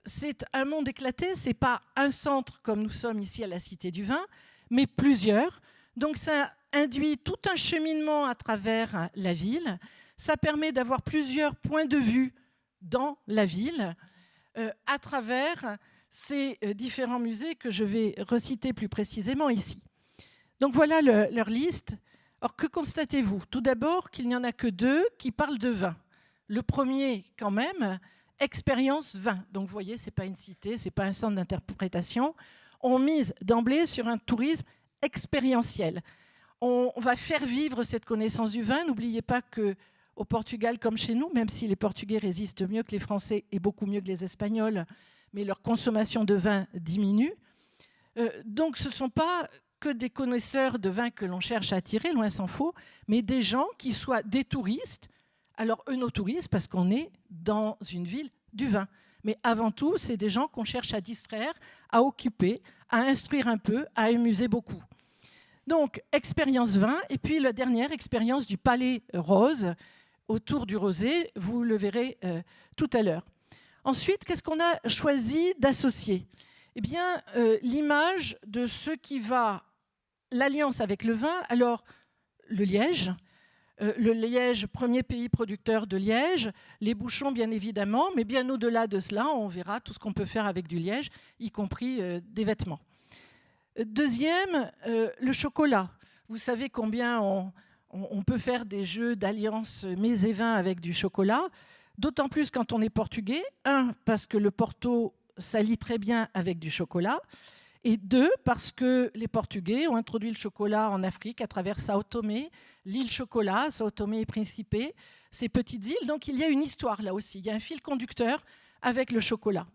c'est un monde éclaté. Ce n'est pas un centre comme nous sommes ici à la Cité du Vin, mais plusieurs. Donc ça induit tout un cheminement à travers la ville. Ça permet d'avoir plusieurs points de vue dans la ville à travers ces différents musées que je vais reciter plus précisément ici. Donc voilà leur liste. Alors que constatez-vous ? Tout d'abord qu'il n'y en a que 2 qui parlent de vin. Le premier quand même, expérience vin. Donc vous voyez, ce n'est pas une cité, ce n'est pas un centre d'interprétation. On mise d'emblée sur un tourisme expérientiel. On va faire vivre cette connaissance du vin. N'oubliez pas que au Portugal comme chez nous, même si les Portugais résistent mieux que les Français et beaucoup mieux que les Espagnols, mais leur consommation de vin diminue. Donc ce ne sont pas que des connaisseurs de vin que l'on cherche à attirer, loin s'en faut, mais des gens qui soient des touristes Alors, œnotourisme, parce qu'on est dans une ville du vin. Mais avant tout, c'est des gens qu'on cherche à distraire, à occuper, à instruire un peu, à amuser beaucoup. Donc, expérience vin. Et puis, la dernière expérience du Palais Rose, autour du rosé. Vous le verrez tout à l'heure. Ensuite, qu'est-ce qu'on a choisi d'associer? Eh bien, l'image de ce qui va, l'alliance avec le vin. Alors, le Liège, premier pays producteur de liège, les bouchons bien évidemment, mais bien au-delà de cela, on verra tout ce qu'on peut faire avec du liège, y compris des vêtements. Deuxième, le chocolat. Vous savez combien on peut faire des jeux d'alliance mets et vins avec du chocolat, d'autant plus quand on est portugais. Un, parce que le Porto s'allie très bien avec du chocolat. Et deux, parce que les Portugais ont introduit le chocolat en Afrique à travers Sao Tomé, l'île Chocolat, Sao Tomé et Principe, ces petites îles. Donc il y a une histoire là aussi, il y a un fil conducteur avec le chocolat.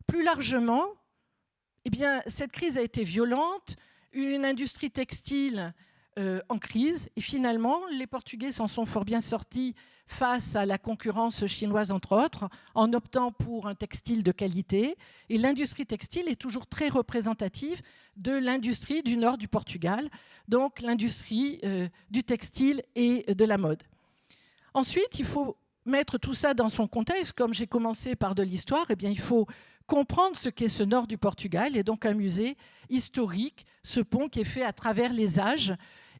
Plus largement, eh bien, cette crise a été violente, une industrie textile en crise, et finalement, les Portugais s'en sont fort bien sortis face à la concurrence chinoise, entre autres, en optant pour un textile de qualité. Et l'industrie textile est toujours très représentative de l'industrie du nord du Portugal, donc l'industrie du textile et de la mode. Ensuite, il faut mettre tout ça dans son contexte. Comme j'ai commencé par de l'histoire, eh bien, il faut comprendre ce qu'est ce nord du Portugal, et donc un musée historique, ce pont qui est fait à travers les âges,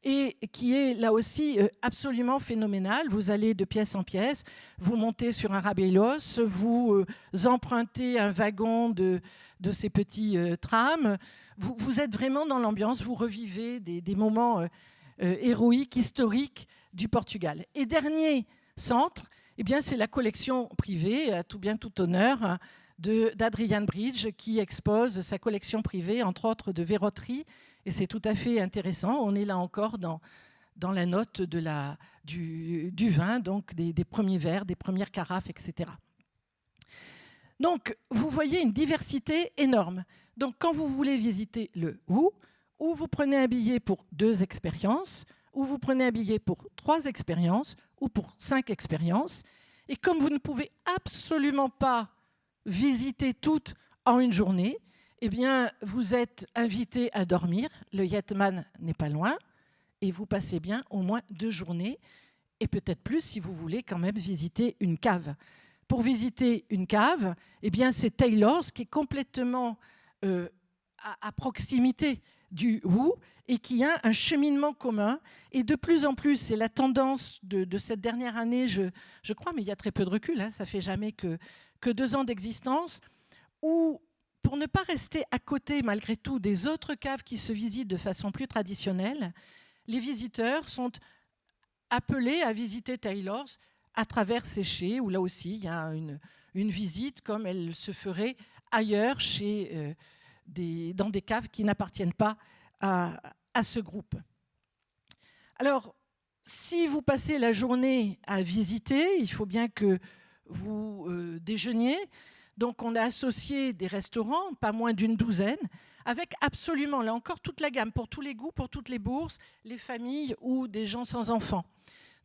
et qui est là aussi absolument phénoménal. Vous allez de pièce en pièce, vous montez sur un rabelos, vous empruntez un wagon de ces petits trams, vous êtes vraiment dans l'ambiance, vous revivez des moments héroïques, historiques du Portugal. Et dernier centre, eh bien, c'est la collection privée, à tout bien tout honneur, d'Adrian Bridge, qui expose sa collection privée, entre autres de verroterie. Et c'est tout à fait intéressant. On est là encore dans la note du vin, donc des premiers verres, des premières carafes, etc. Donc, vous voyez une diversité énorme. Donc, quand vous voulez visiter le ou vous prenez un billet pour 2 expériences, ou vous prenez un billet pour 3 expériences, ou pour 5 expériences. Et comme vous ne pouvez absolument pas visiter toutes en une journée, eh bien, vous êtes invité à dormir. Le Yetman n'est pas loin. Et vous passez bien au moins 2 journées, et peut-être plus si vous voulez quand même visiter une cave. Pour visiter une cave, eh bien, c'est Taylor's qui est complètement à proximité du Wu et qui a un cheminement commun. Et de plus en plus, c'est la tendance de cette dernière année, je crois, mais il y a très peu de recul, hein, ça fait jamais que 2 ans d'existence, où pour ne pas rester à côté, malgré tout, des autres caves qui se visitent de façon plus traditionnelle, les visiteurs sont appelés à visiter Taylor's à travers Séché, où là aussi, il y a une visite comme elle se ferait ailleurs, dans des caves qui n'appartiennent pas à ce groupe. Alors, si vous passez la journée à visiter, il faut bien que vous déjeuniez. Donc, on a associé des restaurants, pas moins d'une douzaine, avec absolument, là encore, toute la gamme, pour tous les goûts, pour toutes les bourses, les familles ou des gens sans enfants.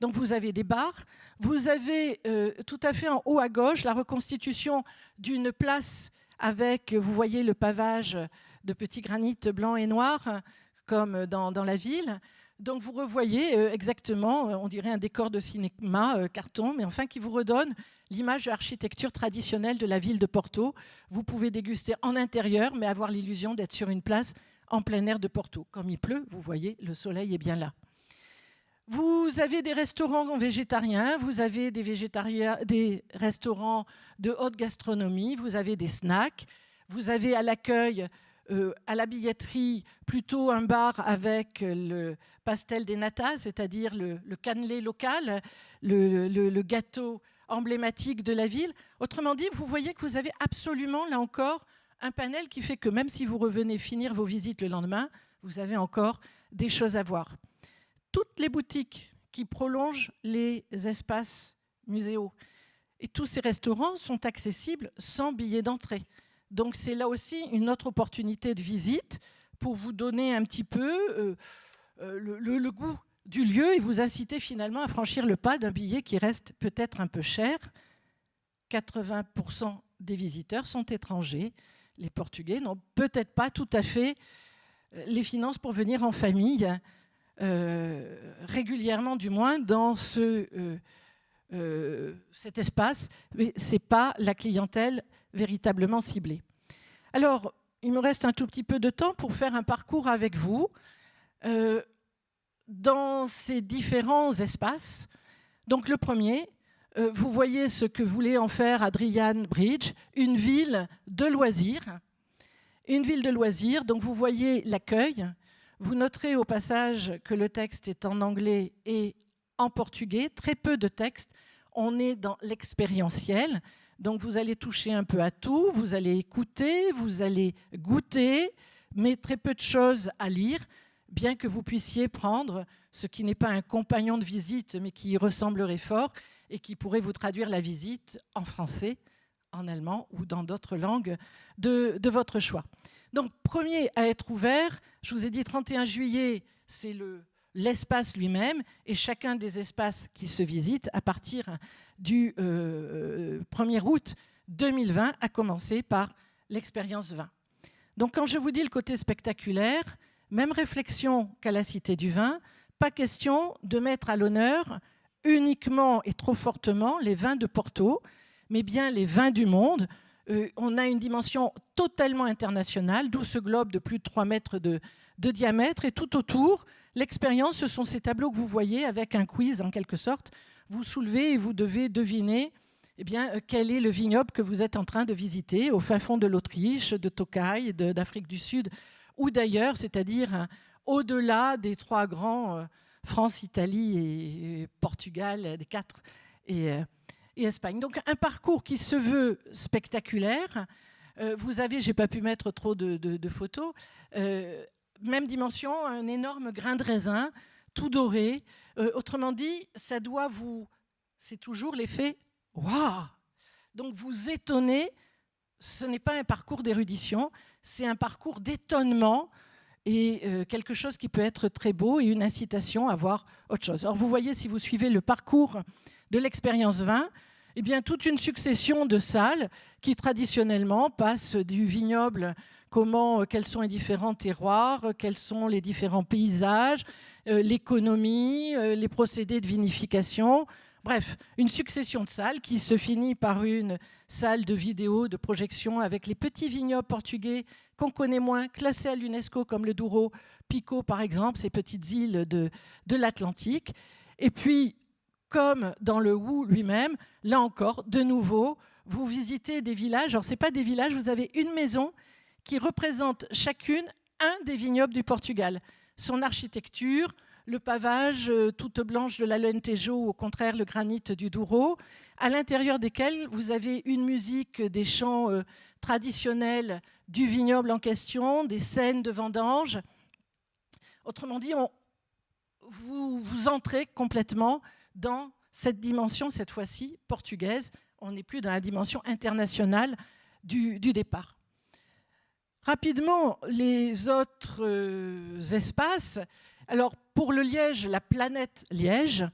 Donc, vous avez des bars. Vous avez tout à fait en haut à gauche la reconstitution d'une place avec, vous voyez, le pavage de petits granits blancs et noirs, comme dans la ville. Donc, vous revoyez exactement, on dirait un décor de cinéma, carton, mais enfin qui vous redonne l'image de l'architecture traditionnelle de la ville de Porto. Vous pouvez déguster en intérieur, mais avoir l'illusion d'être sur une place en plein air de Porto. Comme il pleut, vous voyez, le soleil est bien là. Vous avez des restaurants végétariens, vous avez des restaurants de haute gastronomie, vous avez des snacks, vous avez à l'accueil, à la billetterie, plutôt un bar avec le pastel des natas, c'est-à-dire le cannelé local, le gâteau emblématique de la ville. Autrement dit, vous voyez que vous avez absolument, là encore, un panel qui fait que même si vous revenez finir vos visites le lendemain, vous avez encore des choses à voir. Toutes les boutiques qui prolongent les espaces muséaux et tous ces restaurants sont accessibles sans billet d'entrée. Donc c'est là aussi une autre opportunité de visite pour vous donner un petit peu le goût du lieu et vous inciter finalement à franchir le pas d'un billet qui reste peut-être un peu cher. 80% des visiteurs sont étrangers. Les Portugais n'ont peut-être pas tout à fait les finances pour venir en famille, régulièrement du moins, dans cet espace. Mais ce n'est pas la clientèle véritablement ciblée. Alors, il me reste un tout petit peu de temps pour faire un parcours avec vous dans ces différents espaces. Donc le premier, vous voyez ce que voulait en faire Adrian Bridge, une ville de loisirs. Une ville de loisirs, donc vous voyez l'accueil. Vous noterez au passage que le texte est en anglais et en portugais, très peu de texte. On est dans l'expérientiel, donc vous allez toucher un peu à tout, vous allez écouter, vous allez goûter, mais très peu de choses à lire, bien que vous puissiez prendre ce qui n'est pas un compagnon de visite, mais qui y ressemblerait fort et qui pourrait vous traduire la visite en français, en allemand ou dans d'autres langues de votre choix. Donc, premier à être ouvert, je vous ai dit 31 juillet, c'est l'espace lui-même et chacun des espaces qui se visitent à partir du 1er août 2020, à commencer par l'expérience vin. Donc, quand je vous dis le côté spectaculaire, même réflexion qu'à la Cité du Vin, pas question de mettre à l'honneur uniquement et trop fortement les vins de Porto, mais bien les vins du monde. On a une dimension totalement internationale, d'où ce globe de plus de 3 mètres de diamètre. Et tout autour, l'expérience, ce sont ces tableaux que vous voyez avec un quiz en quelque sorte. Vous soulevez et vous devez deviner quel est le vignoble que vous êtes en train de visiter au fin fond de l'Autriche, de Tokai, d'Afrique du Sud ou d'ailleurs, c'est-à-dire au-delà des 3 grands, France, Italie et Portugal, des 4 et Espagne. Donc un parcours qui se veut spectaculaire. Vous avez, j'ai pas pu mettre trop de photos, même dimension, un énorme grain de raisin, tout doré. Autrement dit, ça doit c'est toujours l'effet « waouh ». Donc vous étonnez, ce n'est pas un parcours d'érudition, c'est un parcours d'étonnement et quelque chose qui peut être très beau et une incitation à voir autre chose. Alors vous voyez, si vous suivez le parcours de l'expérience vin, eh bien, toute une succession de salles qui traditionnellement passent du vignoble, quels sont les différents terroirs, quels sont les différents paysages, l'économie, les procédés de vinification. Bref, une succession de salles qui se finit par une salle de vidéo, de projection avec les petits vignobles portugais qu'on connaît moins, classés à l'UNESCO comme le Douro, Pico par exemple, ces petites îles de l'Atlantique. Et puis, comme dans le Wou lui-même, là encore, de nouveau, vous visitez des villages. Alors, ce n'est pas des villages, vous avez une maison qui représente chacune un des vignobles du Portugal. Son architecture, le pavage toute blanche de l'Alentejo, ou au contraire le granit du Douro, à l'intérieur desquels vous avez une musique des chants traditionnels du vignoble en question, des scènes de vendange. Autrement dit, vous entrez complètement dans cette dimension, cette fois-ci, portugaise. On n'est plus dans la dimension internationale du départ. Rapidement, les autres espaces. Alors, pour le Liège, la planète Liège,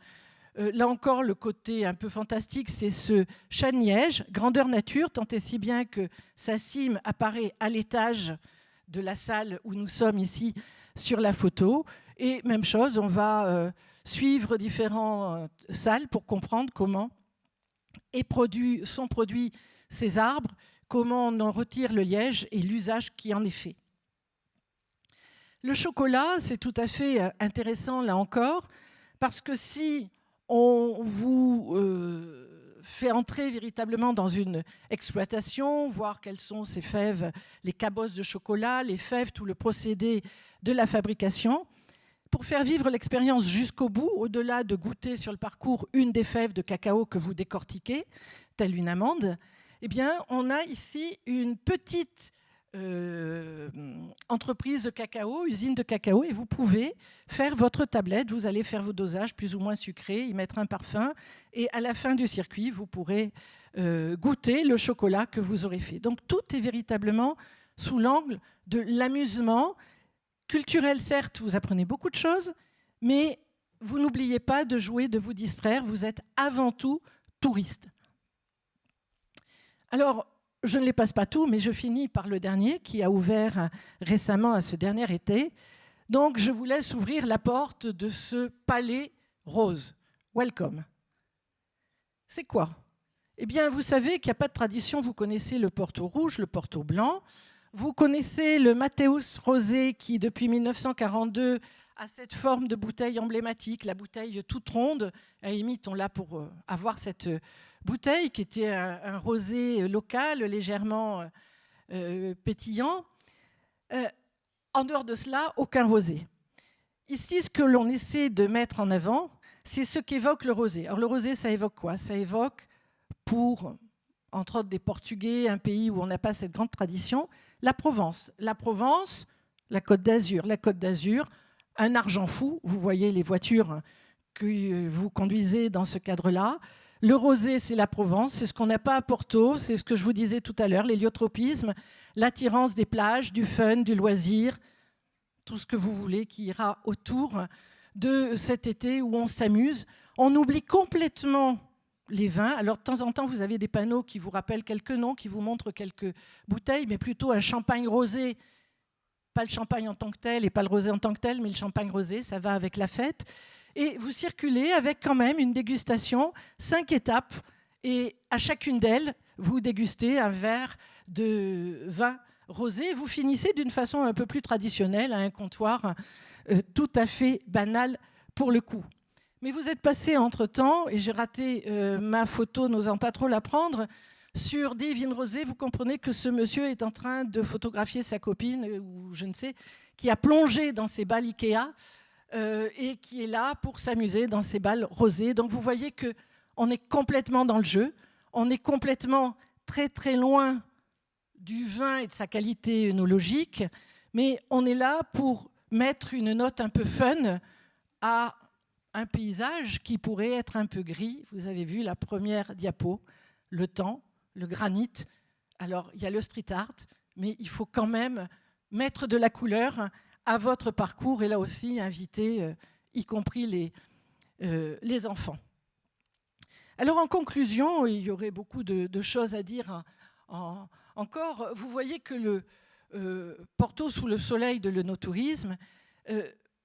là encore, le côté un peu fantastique, c'est ce chêne-liège, grandeur nature, tant et si bien que sa cime apparaît à l'étage de la salle où nous sommes ici sur la photo. Et même chose, on va suivre différentes salles pour comprendre comment sont produits ces arbres, comment on en retire le liège et l'usage qui en est fait. Le chocolat, c'est tout à fait intéressant là encore, parce que si on vous fait entrer véritablement dans une exploitation, voir quelles sont ces fèves, les cabosses de chocolat, les fèves, tout le procédé de la fabrication, pour faire vivre l'expérience jusqu'au bout, au-delà de goûter sur le parcours une des fèves de cacao que vous décortiquez, telle une amande, eh bien, on a ici une petite entreprise de cacao, usine de cacao, et vous pouvez faire votre tablette, vous allez faire vos dosages plus ou moins sucrés, y mettre un parfum, et à la fin du circuit, vous pourrez goûter le chocolat que vous aurez fait. Donc tout est véritablement sous l'angle de l'amusement culturel. Certes, vous apprenez beaucoup de choses, mais vous n'oubliez pas de jouer, de vous distraire. Vous êtes avant tout touriste. Alors, je ne les passe pas tous, mais je finis par le dernier qui a ouvert récemment à ce dernier été. Donc, je vous laisse ouvrir la porte de ce palais rose. Welcome. C'est quoi? Eh bien, vous savez qu'il n'y a pas de tradition. Vous connaissez le Porto rouge, le Porto blanc. Vous connaissez le Matthäus rosé qui, depuis 1942, a cette forme de bouteille emblématique, la bouteille toute ronde. À la limite, on l'a pour avoir cette bouteille qui était un rosé local, légèrement pétillant. En dehors de cela, aucun rosé. Ici, ce que l'on essaie de mettre en avant, c'est ce qu'évoque le rosé. Alors le rosé, ça évoque quoi? Ça évoque, pour, entre autres, des Portugais, un pays où on n'a pas cette grande tradition, la Provence. La Provence, la Côte d'Azur. La Côte d'Azur, un argent fou. Vous voyez les voitures que vous conduisez dans ce cadre-là. Le rosé, c'est la Provence, c'est ce qu'on n'a pas à Porto, c'est ce que je vous disais tout à l'heure, l'héliotropisme, l'attirance des plages, du fun, du loisir, tout ce que vous voulez qui ira autour de cet été où on s'amuse. On oublie complètement les vins. Alors de temps en temps, vous avez des panneaux qui vous rappellent quelques noms, qui vous montrent quelques bouteilles, mais plutôt un champagne rosé, pas le champagne en tant que tel et pas le rosé en tant que tel, mais le champagne rosé, ça va avec la fête. Et vous circulez avec quand même une dégustation, 5 étapes, et à chacune d'elles, vous dégustez un verre de vin rosé. Vous finissez d'une façon un peu plus traditionnelle, à un comptoir tout à fait banal pour le coup. Mais vous êtes passé entre-temps, et j'ai raté ma photo, n'osant pas trop la prendre, sur des vignes rosées. Vous comprenez que ce monsieur est en train de photographier sa copine, ou je ne sais, qui a plongé dans ses balles Ikea, et qui est là pour s'amuser dans ces balles rosées. Donc vous voyez qu'on est complètement dans le jeu, on est complètement très très loin du vin et de sa qualité œnologique, mais on est là pour mettre une note un peu fun à un paysage qui pourrait être un peu gris. Vous avez vu la première diapo, le temps, le granit. Alors il y a le street art, mais il faut quand même mettre de la couleur à votre parcours, et là aussi inviter, y compris les enfants. Alors en conclusion, il y aurait beaucoup de choses à dire encore. Vous voyez que le Porto sous le soleil de l'œnotourisme,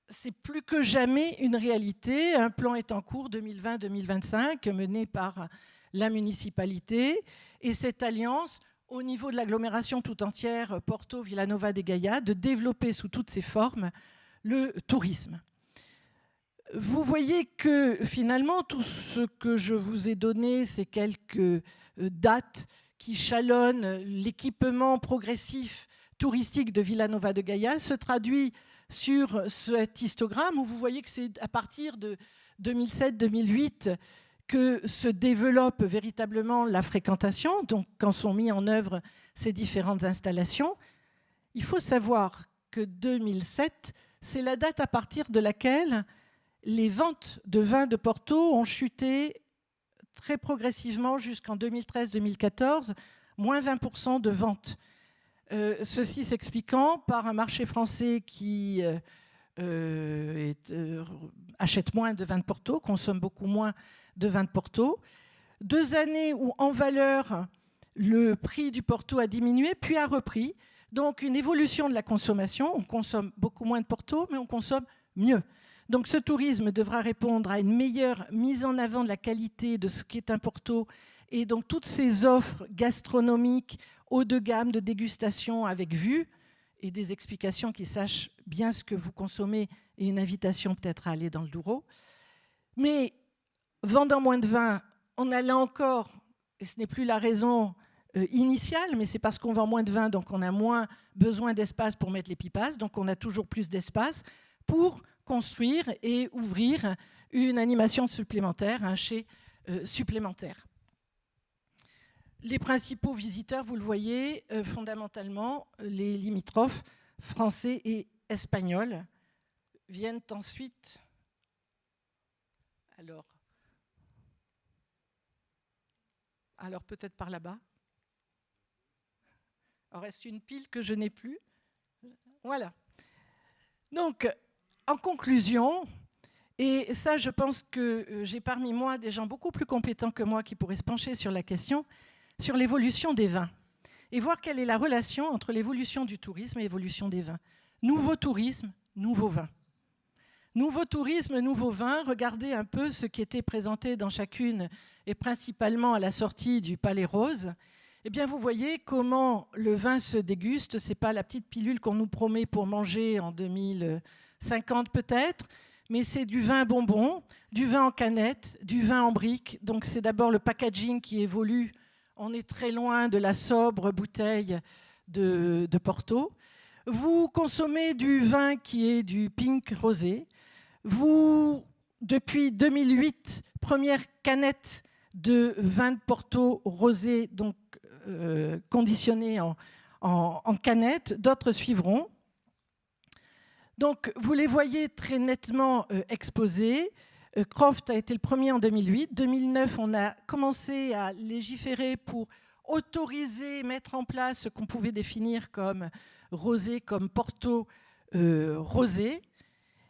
c'est plus que jamais une réalité. Un plan est en cours 2020-2025 mené par la municipalité, et cette alliance au niveau de l'agglomération tout entière, Porto, Villanova de Gaia, de développer sous toutes ses formes le tourisme. Vous voyez que finalement, tout ce que je vous ai donné, ces quelques dates qui jalonnent l'équipement progressif touristique de Villanova de Gaia, se traduit sur cet histogramme où vous voyez que c'est à partir de 2007-2008 que se développe véritablement la fréquentation, donc quand sont mis en œuvre ces différentes installations. Il faut savoir que 2007, c'est la date à partir de laquelle les ventes de vins de Porto ont chuté très progressivement jusqu'en 2013-2014, moins 20% de ventes. Ceci s'expliquant par un marché français qui achète moins de vins de Porto, consomme beaucoup moins de vins de Porto. 2 années où, en valeur, le prix du Porto a diminué, puis a repris. Donc, une évolution de la consommation. On consomme beaucoup moins de Porto, mais on consomme mieux. Donc, ce tourisme devra répondre à une meilleure mise en avant de la qualité de ce qui est un Porto. Et donc, toutes ces offres gastronomiques haut de gamme, de dégustation avec vue, et des explications qui sachent bien ce que vous consommez, et une invitation peut-être à aller dans le Douro. Mais vendant moins de vin, on a là encore, et ce n'est plus la raison initiale, mais c'est parce qu'on vend moins de vin, donc on a moins besoin d'espace pour mettre les pipasses, donc on a toujours plus d'espace pour construire et ouvrir une animation supplémentaire, un chai supplémentaire. Les principaux visiteurs, vous le voyez, fondamentalement, les limitrophes français et espagnols viennent ensuite. Alors peut-être par là-bas. Il reste une pile que je n'ai plus. Voilà. Donc, en conclusion, Et ça, je pense que j'ai parmi moi des gens beaucoup plus compétents que moi qui pourraient se pencher sur la question, sur l'évolution des vins, et voir quelle est la relation entre l'évolution du tourisme et l'évolution des vins. Nouveau tourisme, nouveau vin. Nouveau tourisme, nouveau vin, regardez un peu ce qui était présenté dans chacune, et principalement à la sortie du Palais Rose. Eh bien, vous voyez comment le vin se déguste. Ce n'est pas la petite pilule qu'on nous promet pour manger en 2050 peut-être, mais c'est du vin bonbon, du vin en canette, du vin en brique. Donc c'est d'abord le packaging qui évolue. On est très loin de la sobre bouteille de Porto. Vous consommez du vin qui est du pink rosé. Vous, depuis 2008, première canette de vin de Porto rosé, donc conditionné en canette. D'autres suivront. Donc, vous les voyez très nettement exposés. Croft a été le premier en 2008. 2009, on a commencé à légiférer pour autoriser, mettre en place ce qu'on pouvait définir comme rosé, comme Porto rosé.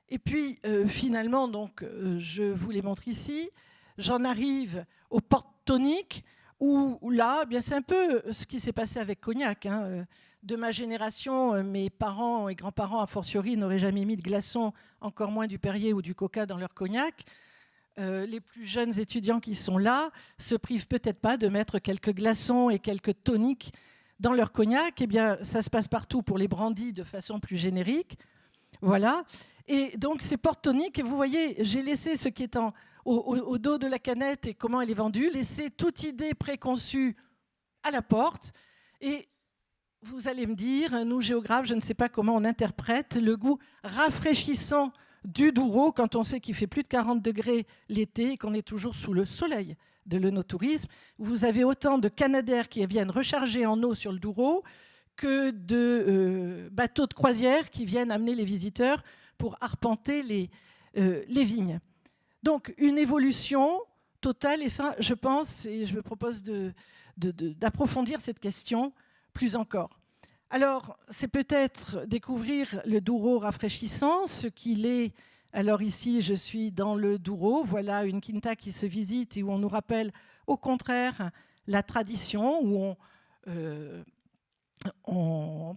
Et puis, finalement, donc, je vous les montre ici. J'en arrive au Portonique, où là, bien, c'est un peu ce qui s'est passé avec Cognac. De ma génération, mes parents et grands-parents, a fortiori, n'auraient jamais mis de glaçons, encore moins du Perrier ou du Coca dans leur cognac. Les plus jeunes étudiants qui sont là se privent peut-être pas de mettre quelques glaçons et quelques toniques dans leur cognac. Eh bien, ça se passe partout pour les brandis de façon plus générique. Voilà. Et donc, c'est Portonique. Et vous voyez, j'ai laissé ce qui est au dos de la canette et comment elle est vendue, laissé toute idée préconçue à la porte. Et vous allez me dire, nous géographes, je ne sais pas comment on interprète le goût rafraîchissant du Douro quand on sait qu'il fait plus de 40 degrés l'été et qu'on est toujours sous le soleil de l'œnotourisme. Vous avez autant de Canadair qui viennent recharger en eau sur le Douro que de bateaux de croisière qui viennent amener les visiteurs pour arpenter les vignes. Donc, une évolution totale, et ça, je pense, et je me propose d'approfondir cette question plus encore. Alors, c'est peut-être découvrir le Douro rafraîchissant, ce qu'il est. Alors ici, je suis dans le Douro. Voilà une quinta qui se visite et où on nous rappelle, au contraire, la tradition, où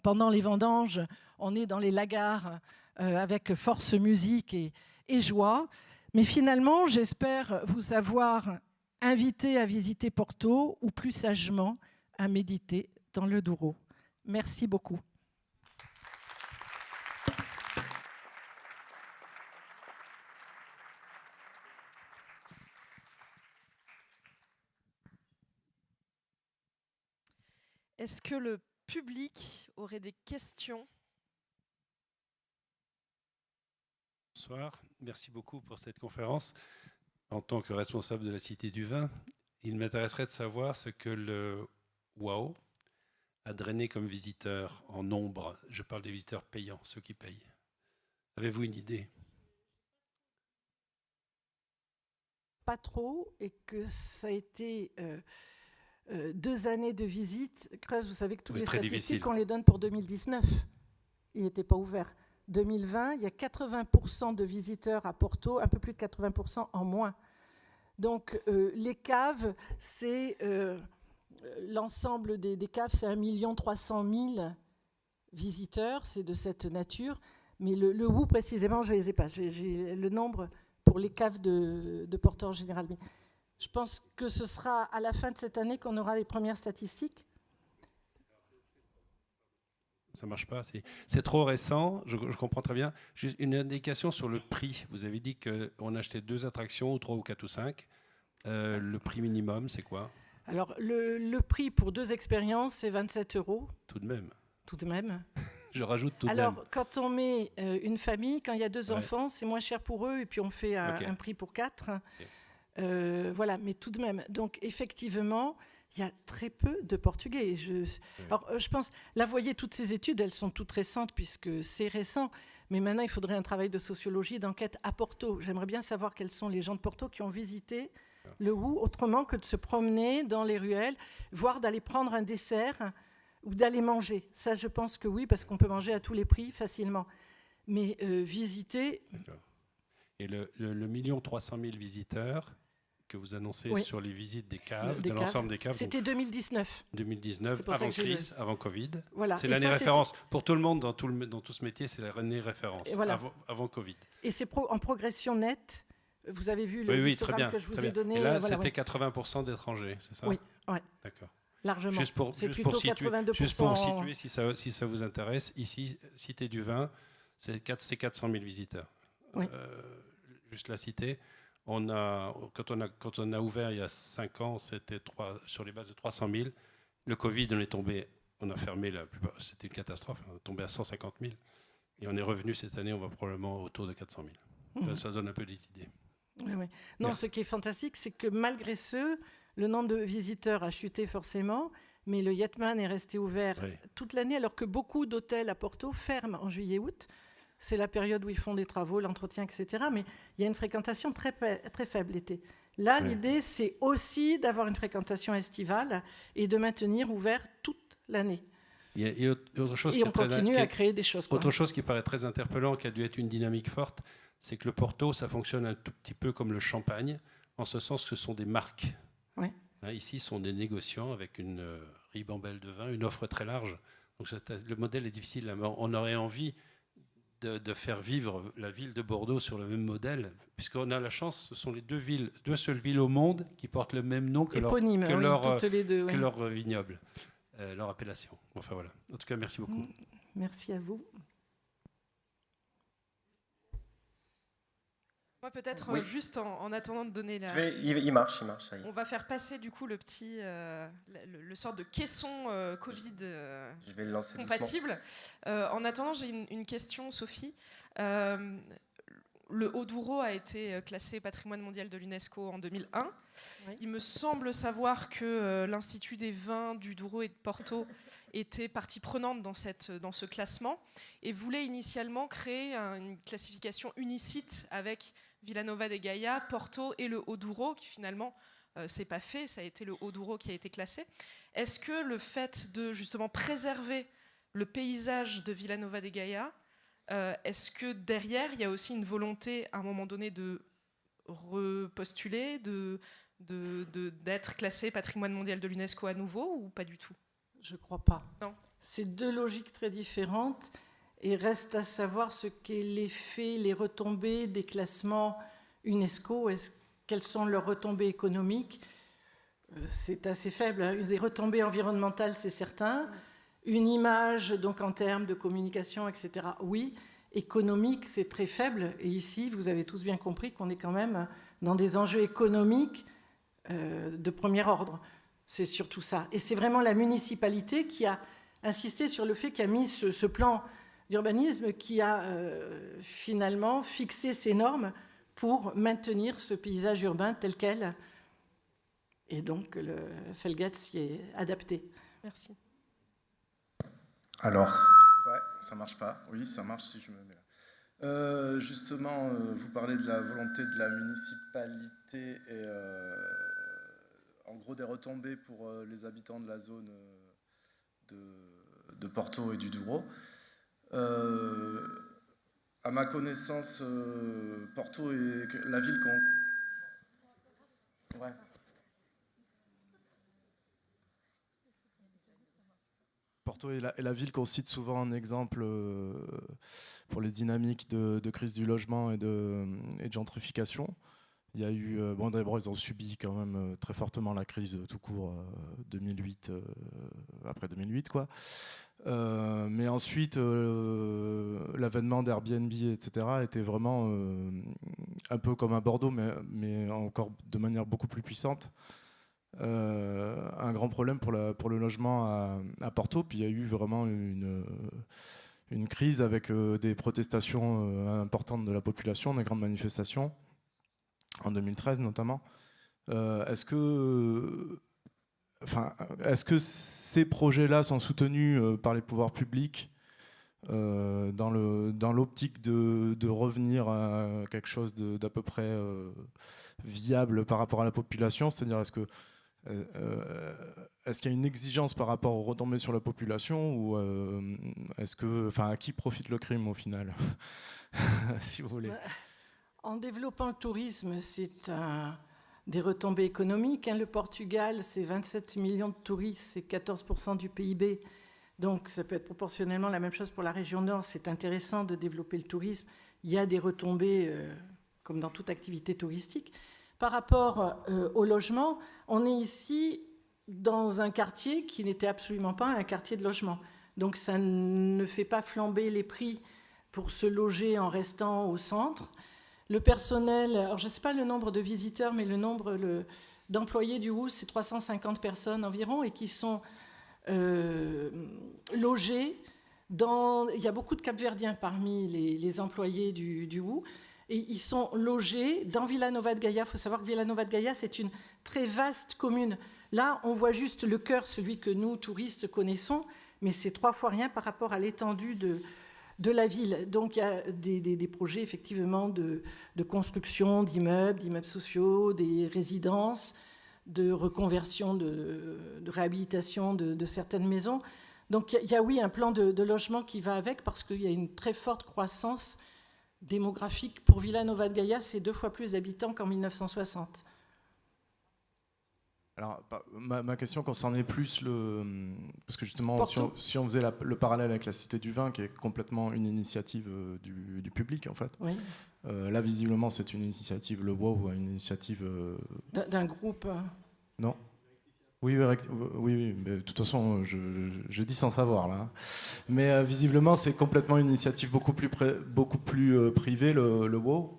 pendant les vendanges, on est dans les lagars avec force musique et joie. Mais finalement, j'espère vous avoir invité à visiter Porto ou plus sagement à méditer dans le Douro. Merci beaucoup. Est-ce que le public aurait des questions ? Bonsoir, merci beaucoup pour cette conférence. En tant que responsable de la Cité du Vin, il m'intéresserait de savoir ce que le WAO a drainé comme visiteurs en nombre. Je parle des visiteurs payants, ceux qui payent. Avez-vous une idée ? Pas trop, et que ça a été 2 années de visite. Creuse, vous savez que toutes les statistiques, on les donne pour 2019. Il n'était pas ouvert. 2020, il y a 80% de visiteurs à Porto, un peu plus de 80% en moins. Donc, les caves, c'est... l'ensemble des caves, c'est 1 300 000 visiteurs, c'est de cette nature. Mais le où précisément, je ne les ai pas. J'ai le nombre pour les caves de Porto en général. Mais je pense que ce sera à la fin de cette année qu'on aura les premières statistiques. Ça ne marche pas, c'est trop récent, je comprends très bien. Juste une indication sur le prix. Vous avez dit qu'on achetait 2 attractions, ou 3 ou 4 ou 5. Le prix minimum, c'est quoi ? Alors, le prix pour 2 expériences, c'est 27 €. Tout de même. Tout de même. Je rajoute tout de même. Alors, quand on met une famille, quand il y a 2 enfants, c'est moins cher pour eux, et puis on fait un prix pour 4. Okay. Voilà, mais tout de même. Donc, effectivement, il y a très peu de Portugais. Alors, je pense, là, vous voyez, toutes ces études, elles sont toutes récentes, puisque c'est récent. Mais maintenant, il faudrait un travail de sociologie, d'enquête à Porto. J'aimerais bien savoir quels sont les gens de Porto qui ont visité le où, autrement que de se promener dans les ruelles, voire d'aller prendre un dessert ou d'aller manger. Ça, je pense que oui, parce qu'on peut manger à tous les prix facilement. Mais visiter... D'accord. Et le 1 300 000 visiteurs que vous annoncez Oui. sur les visites des caves, Des de l'ensemble des caves. C'était 2019. 2019, C'est pour ça avant que j'ai crise, avant Covid. Voilà. C'est Et l'année ça, référence. Pour tout le monde, dans tout ce métier, c'est l'année référence, Et voilà. avant Covid. Et c'est en progression nette. Vous avez vu Oui, le très histogramme bien. que je vous très ai bien. donné. Et là, voilà, c'était 80% d'étrangers, c'est ça? Oui, ouais. D'accord. Largement. Juste pour situer, 82%. si ça vous intéresse, ici, Cité du Vin, c'est 400 000 visiteurs. Oui. Juste la cité. Quand on a ouvert il y a 5 ans, c'était sur les bases de 300 000. Le Covid, on a fermé la plupart. C'était une catastrophe. On est tombé à 150 000. Et on est revenu cette année, on va probablement autour de 400 000. Ça donne un peu des idées. Oui, oui. Non, Merci. ce qui est fantastique, c'est que malgré le nombre de visiteurs a chuté forcément, mais le Yetman est resté ouvert toute l'année, alors que beaucoup d'hôtels à Porto ferment en juillet-août. C'est la période où ils font des travaux, l'entretien, etc. Mais il y a une fréquentation très, très faible l'été. Là, l'idée, c'est aussi d'avoir une fréquentation estivale et de maintenir ouvert toute l'année. Et autre chose on continue à créer des choses. Autre chose qui paraît très interpellant, qui a dû être une dynamique forte, c'est que le Porto, ça fonctionne un tout petit peu comme le champagne, en ce sens que ce sont des marques. Oui. Ici, ce sont des négociants avec une ribambelle de vin, une offre très large. Donc le modèle est difficile. On aurait envie de faire vivre la ville de Bordeaux sur le même modèle, puisqu'on a la chance, ce sont les deux seules villes au monde qui portent le même nom que leur vignoble, leur appellation. Enfin voilà. En tout cas, merci beaucoup. Merci à vous. Moi, peut-être juste en attendant de donner la. Il marche, ça y est. On va faire passer du coup le petit, le sort de caisson Covid Je vais le lancer compatible. En attendant, j'ai une question, Sophie. Le Haut-Douro a été classé patrimoine mondial de l'UNESCO en 2001. Oui. Il me semble savoir que l'Institut des vins du Douro et de Porto était partie prenante dans ce classement et voulait initialement créer une classification unicite avec Villanova de Gaia, Porto et le Haut-Douro, qui finalement c'est pas fait, ça a été le Haut-Douro qui a été classé. Est-ce que le fait de justement préserver le paysage de Villanova de Gaia, est-ce que derrière il y a aussi une volonté à un moment donné de repostuler, d'être classé patrimoine mondial de l'UNESCO à nouveau ou pas du tout? Je crois pas. Non. C'est deux logiques très différentes. Et reste à savoir ce qu'est l'effet, les retombées des classements UNESCO. Quelles sont leurs retombées économiques? C'est assez faible. Des retombées environnementales, c'est certain. Une image, donc en termes de communication, etc. Oui. Économique, c'est très faible. Et ici, vous avez tous bien compris qu'on est quand même dans des enjeux économiques de premier ordre. C'est surtout ça. Et c'est vraiment la municipalité qui a insisté sur le fait qu'il a mis ce plan d'urbanisme qui a finalement fixé ces normes pour maintenir ce paysage urbain tel quel. Et donc, le Felguet s'y est adapté. Merci. Alors, ouais, ça marche pas. Oui, ça marche si je me mets là. Justement, vous parlez de la volonté de la municipalité et en gros des retombées pour les habitants de la zone de Porto et du Douro. À ma connaissance, Porto est la ville qu'on... Ouais. Porto est la ville qu'on cite souvent en exemple pour les dynamiques de crise du logement et de gentrification. Il y a eu, d'abord ils ont subi quand même très fortement la crise tout court 2008, après 2008 quoi. Mais ensuite, l'avènement d'Airbnb, etc., était vraiment un peu comme à Bordeaux, mais encore de manière beaucoup plus puissante. Un grand problème pour le logement à Porto. Puis il y a eu vraiment une crise avec des protestations importantes de la population, des grandes manifestations, en 2013 notamment. Est-ce que ces projets-là sont soutenus par les pouvoirs publics dans l'optique de revenir à quelque chose d'à peu près viable par rapport à la population? C'est-à-dire, est-ce qu'il y a une exigence par rapport aux retombées sur la population ou à qui profite le crime au final? Si vous voulez. En développant le tourisme, c'est des retombées économiques. Le Portugal, c'est 27 millions de touristes, c'est 14% du PIB. Donc ça peut être proportionnellement la même chose pour la région Nord. C'est intéressant de développer le tourisme. Il y a des retombées, comme dans toute activité touristique. Par rapport au logement, on est ici dans un quartier qui n'était absolument pas un quartier de logement. Donc ça ne fait pas flamber les prix pour se loger en restant au centre. Le personnel, alors je ne sais pas le nombre de visiteurs, mais le nombre d'employés du WOO, c'est 350 personnes environ, et qui sont logés dans... Il y a beaucoup de Capverdiens parmi les employés du WOO, et ils sont logés dans Vila Nova de Gaia. Il faut savoir que Vila Nova de Gaia, c'est une très vaste commune. Là, on voit juste le cœur, celui que nous, touristes, connaissons, mais c'est 3 fois rien par rapport à l'étendue de la ville. Donc il y a des projets effectivement de construction d'immeubles sociaux, des résidences, de reconversion, de réhabilitation de certaines maisons. Donc il y a oui un plan de logement qui va avec, parce qu'il y a une très forte croissance démographique. Pour Vila Nova de Gaia, c'est 2 fois plus d'habitants qu'en 1960. Alors, ma question concernait plus parce que justement, si on faisait le parallèle avec la Cité du Vin, qui est complètement une initiative du public, en fait. Oui. Là, visiblement, c'est une initiative, le WOW, une initiative... D'un groupe. Non. Oui, mais de toute façon, je dis sans savoir, là. Mais visiblement, c'est complètement une initiative beaucoup plus privée, le WOW.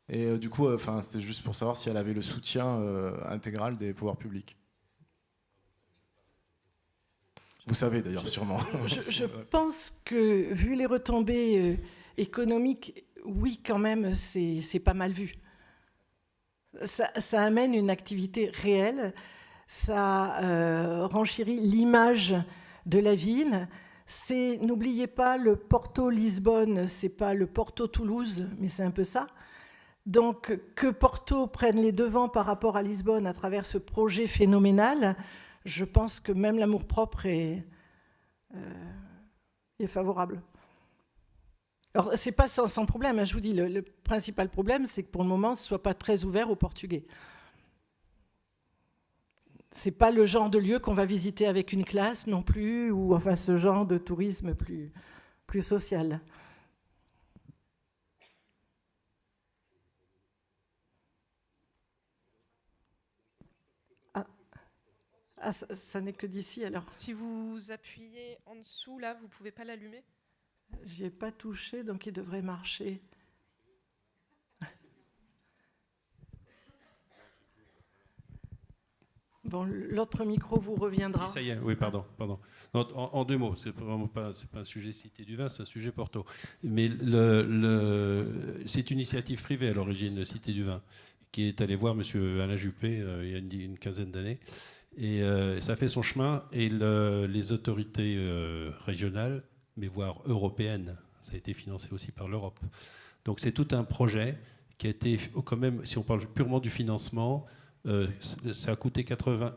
Et du coup, c'était juste pour savoir si elle avait le soutien intégral des pouvoirs publics. Vous savez d'ailleurs, sûrement. Je pense que, vu les retombées économiques, oui, quand même, c'est pas mal vu. Ça amène une activité réelle, ça renchérit l'image de la ville. N'oubliez pas, le Porto-Lisbonne, c'est pas le Porto-Toulouse, mais c'est un peu ça. Donc, que Porto prenne les devants par rapport à Lisbonne à travers ce projet phénoménal, je pense que même l'amour-propre est favorable. Alors, c'est pas sans problème, hein, je vous dis, le principal problème, c'est que pour le moment, ce ne soit pas très ouvert aux Portugais. Ce n'est pas le genre de lieu qu'on va visiter avec une classe non plus, ou enfin ce genre de tourisme plus social. Ah, ça n'est que d'ici alors. Si vous appuyez en dessous, là, vous ne pouvez pas l'allumer? Je n'y ai pas touché, donc il devrait marcher. Bon, l'autre micro vous reviendra. Ça y est, oui, pardon. Non, en 2 mots, c'est vraiment pas un sujet Cité du Vin, c'est un sujet Porto. Mais c'est une initiative privée à l'origine, Cité du Vin, qui est allé voir M. Alain Juppé il y a une quinzaine d'années. Et ça fait son chemin, et les autorités régionales, mais voire européennes, ça a été financé aussi par l'Europe. Donc c'est tout un projet qui a été, quand même, si on parle purement du financement, ça a coûté 80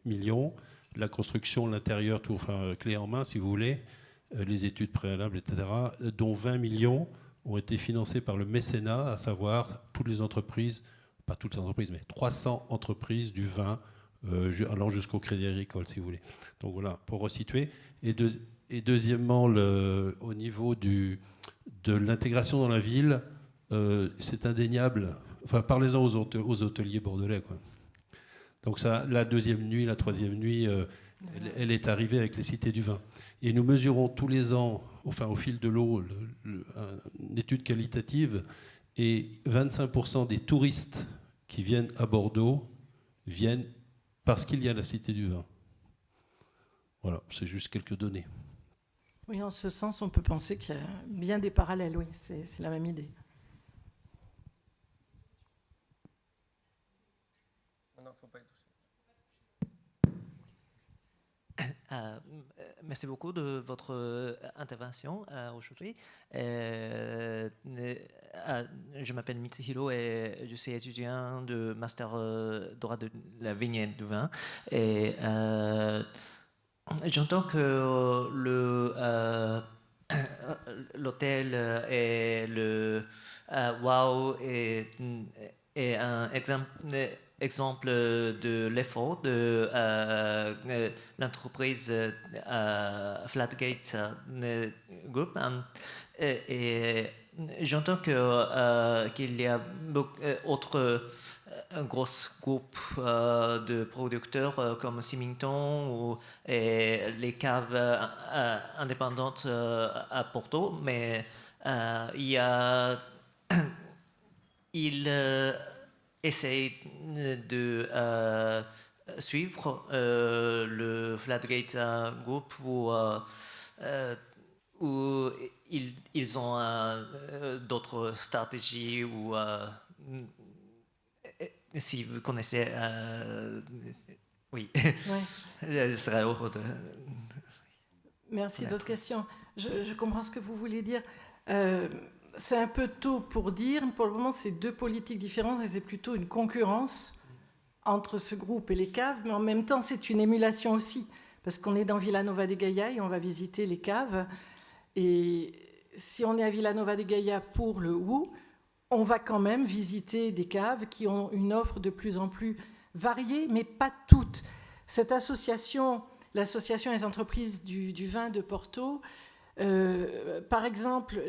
millions, la construction, l'intérieur, tout, enfin clé en main si vous voulez, les études préalables, etc., dont 20 millions ont été financés par le mécénat, à savoir toutes les entreprises, pas toutes les entreprises, mais 300 entreprises du vin, allant jusqu'au Crédit Agricole, si vous voulez. Donc voilà, pour resituer. Et deuxièmement, au niveau de l'intégration dans la ville, c'est indéniable. Enfin, parlez-en aux hôteliers bordelais, quoi. Donc ça, la 2e nuit, la 3e nuit, elle est arrivée avec les cités du vin. Et nous mesurons tous les ans, enfin au fil de l'eau, une étude qualitative, et 25% des touristes qui viennent à Bordeaux viennent parce qu'il y a la Cité du Vin. Voilà, c'est juste quelques données. Oui, en ce sens, on peut penser qu'il y a bien des parallèles, oui, c'est la même idée. Non, faut pas y toucher. Merci beaucoup de votre intervention aujourd'hui. Je m'appelle Mitsuhiro et je suis étudiant de master droit de la vigne et du vin. Et j'entends que l'hôtel et WOW est un exemple de l'effort de l'entreprise Flatgate Group. Et j'entends qu'il y a d'autres gros groupes de producteurs comme Symington ou les caves indépendantes à Porto, mais il essaie de suivre le Flatgate Group où ils ont d'autres stratégies ou si vous connaissez, oui, ouais. Je serais heureux de... Merci. D'autres questions? Je comprends ce que vous voulez dire. C'est un peu tôt pour dire. Pour le moment, c'est deux politiques différentes et c'est plutôt une concurrence entre ce groupe et les caves. Mais en même temps, c'est une émulation aussi. Parce qu'on est dans Villanova de Gaia et on va visiter les caves. Et si on est à Villanova de Gaia pour le WOO, on va quand même visiter des caves qui ont une offre de plus en plus variée, mais pas toutes. Cette association, l'association des entreprises du vin de Porto, par exemple,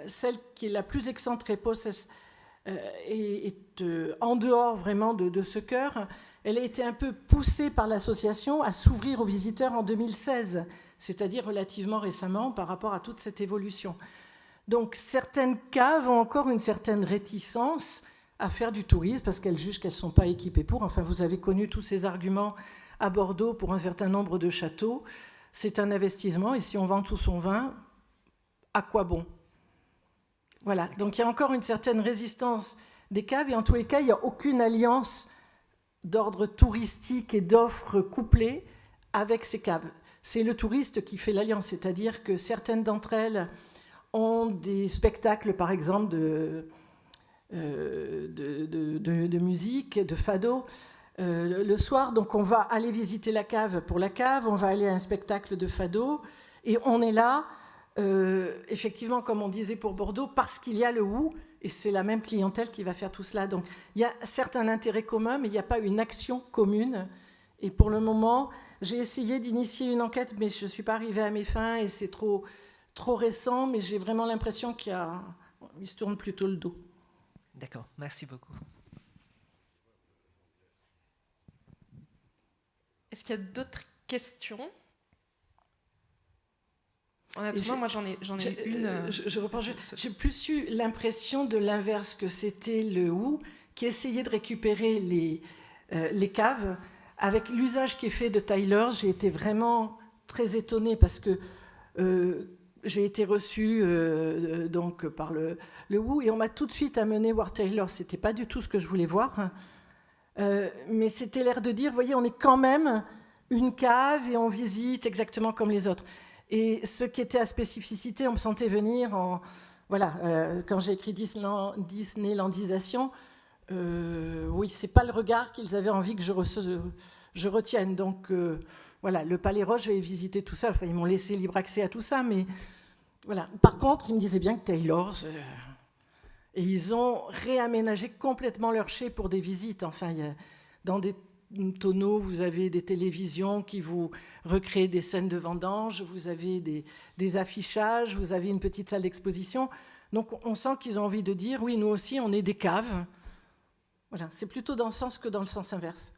celle qui est la plus excentrée, est en dehors vraiment de ce cœur. Elle a été un peu poussée par l'association à s'ouvrir aux visiteurs en 2016, c'est-à-dire relativement récemment par rapport à toute cette évolution. Donc certaines caves ont encore une certaine réticence à faire du tourisme parce qu'elles jugent qu'elles ne sont pas équipées pour. Enfin, vous avez connu tous ces arguments à Bordeaux pour un certain nombre de châteaux. C'est un investissement et si on vend tout son vin, à quoi bon? Voilà, donc il y a encore une certaine résistance des caves et en tous les cas, il n'y a aucune alliance d'ordre touristique et d'offres couplées avec ces caves. C'est le touriste qui fait l'alliance, c'est-à-dire que certaines d'entre elles ont des spectacles, par exemple, de musique, de fado, le soir. Donc, on va aller visiter la cave pour la cave, on va aller à un spectacle de fado, et on est là, effectivement, comme on disait pour Bordeaux, parce qu'il y a le WOO, et c'est la même clientèle qui va faire tout cela. Donc, il y a certains intérêts communs, mais il n'y a pas une action commune. Et pour le moment, j'ai essayé d'initier une enquête, mais je ne suis pas arrivée à mes fins, et c'est trop récent, mais j'ai vraiment l'impression qu'il se tourne plutôt le dos. D'accord, merci beaucoup. Est-ce qu'il y a d'autres questions? Honnêtement, moi j'en ai une. Je reprends. J'ai plus eu l'impression de l'inverse, que c'était le WOO qui essayait de récupérer les caves. Avec l'usage qui est fait de Tyler, j'ai été vraiment très étonnée parce que j'ai été reçue donc par le WOO et on m'a tout de suite amené voir Tyler. C'était pas du tout ce que je voulais voir, mais c'était l'air de dire, vous voyez, on est quand même une cave et on visite exactement comme les autres. Et ce qui était à spécificité, on me sentait venir quand j'ai écrit Disneylandisation, oui, c'est pas le regard qu'ils avaient envie que je retienne. Donc voilà, le Palais Roche, j'avais visité tout ça. Enfin, ils m'ont laissé libre accès à tout ça, mais voilà. Par contre, ils me disaient bien que Taylor, et ils ont réaménagé complètement leur chai pour des visites. Enfin, dans des tonneaux, vous avez des télévisions qui vous recréent des scènes de vendange, vous avez des affichages, vous avez une petite salle d'exposition. Donc, on sent qu'ils ont envie de dire, oui, nous aussi, on est des caves. Voilà, c'est plutôt dans le sens que dans le sens inverse.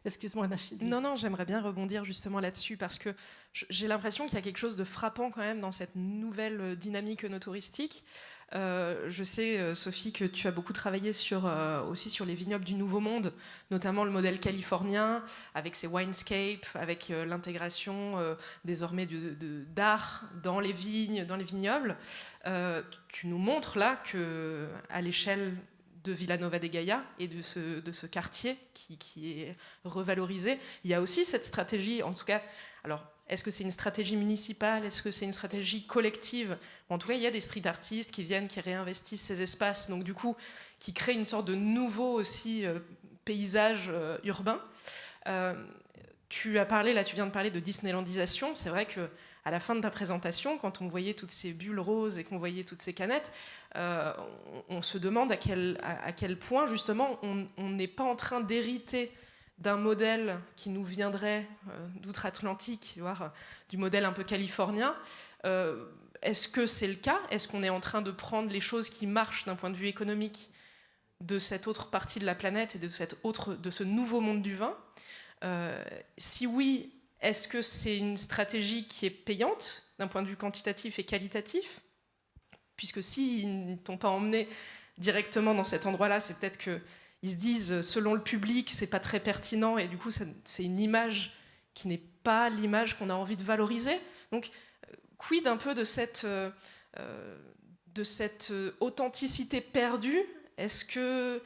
Excuse-moi, Nachidi. Non, j'aimerais bien rebondir justement là-dessus parce que j'ai l'impression qu'il y a quelque chose de frappant quand même dans cette nouvelle dynamique œnotouristique. Je sais, Sophie, que tu as beaucoup travaillé aussi sur les vignobles du Nouveau Monde, notamment le modèle californien, avec ses winescapes, avec l'intégration désormais d'art dans les vignes, dans les vignobles. Tu nous montres là qu'à l'échelle de Villanova de Gaia et de ce quartier qui est revalorisé. Il y a aussi cette stratégie, en tout cas, alors est-ce que c'est une stratégie municipale, est-ce que c'est une stratégie collective? En tout cas, il y a des street artistes qui viennent, qui réinvestissent ces espaces, donc du coup, qui créent une sorte de nouveau aussi paysage urbain. Tu viens de parler de Disneylandisation, c'est vrai que à la fin de ta présentation, quand on voyait toutes ces bulles roses et qu'on voyait toutes ces canettes, on se demande à quel point, justement, on n'est pas en train d'hériter d'un modèle qui nous viendrait d'outre-Atlantique, voire du modèle un peu californien. Est-ce que c'est le cas? Est-ce qu'on est en train de prendre les choses qui marchent d'un point de vue économique de cette autre partie de la planète et de ce nouveau monde du vin? Si oui, est-ce que c'est une stratégie qui est payante d'un point de vue quantitatif et qualitatif? Puisque s'ils ne t'ont pas emmené directement dans cet endroit-là, c'est peut-être qu'ils se disent, selon le public, c'est pas très pertinent, et du coup, c'est une image qui n'est pas l'image qu'on a envie de valoriser. Donc, quid un peu de cette authenticité perdue? Est-ce que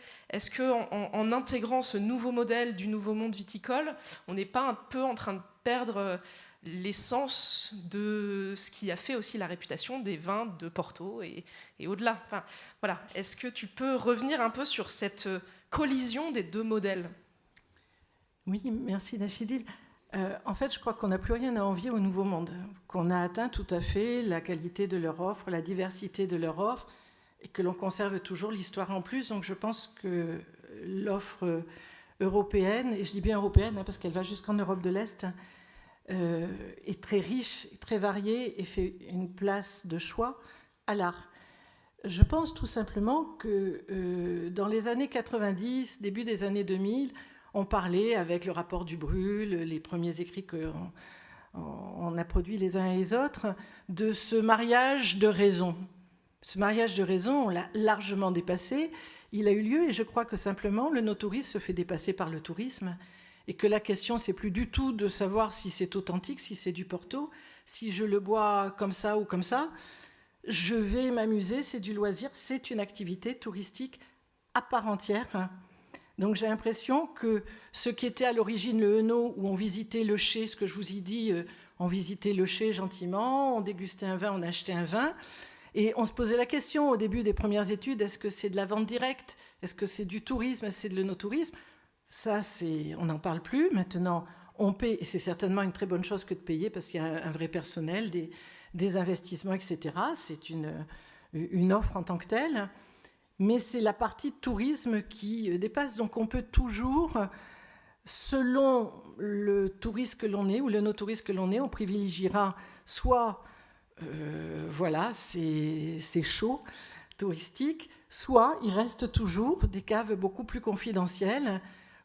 en intégrant ce nouveau modèle du nouveau monde viticole, on n'est pas un peu en train de perdre l'essence de ce qui a fait aussi la réputation des vins de Porto et au-delà? Enfin, voilà. Est-ce que tu peux revenir un peu sur cette collision des deux modèles? Oui, merci Nachidil. En fait, je crois qu'on n'a plus rien à envier au nouveau monde, qu'on a atteint tout à fait la qualité de leur offre, la diversité de leur offre, et que l'on conserve toujours l'histoire en plus. Donc je pense que l'offre européenne, et je dis bien européenne parce qu'elle va jusqu'en Europe de l'Est, est très riche, très variée et fait une place de choix à l'art. Je pense tout simplement que dans les années 90, début des années 2000, on parlait avec le rapport du Brûle, les premiers écrits qu'on a produits les uns et les autres, de ce mariage de raison. Ce mariage de raison, on l'a largement dépassé. Il a eu lieu et je crois que simplement le no-tourisme se fait dépasser par le tourisme et que la question, c'est plus du tout de savoir si c'est authentique, si c'est du Porto, si je le bois comme ça ou comme ça. Je vais m'amuser, c'est du loisir, c'est une activité touristique à part entière. Donc j'ai l'impression que ce qui était à l'origine le Hainaut, où on visitait le chai, ce que je vous ai dit, on visitait le chai gentiment, on dégustait un vin, on achetait un vin. Et on se posait la question au début des premières études, est-ce que c'est de la vente directe? Est-ce que c'est du tourisme? Est-ce que c'est de no-tourisme? Ça, on n'en parle plus. Maintenant, on paie, et c'est certainement une très bonne chose que de payer parce qu'il y a un vrai personnel, des investissements, etc. C'est une offre en tant que telle. Mais c'est la partie de tourisme qui dépasse. Donc on peut toujours, selon le touriste que l'on est ou le no-touriste que l'on est, on privilégiera soit... voilà, c'est chaud, touristique, soit il reste toujours des caves beaucoup plus confidentielles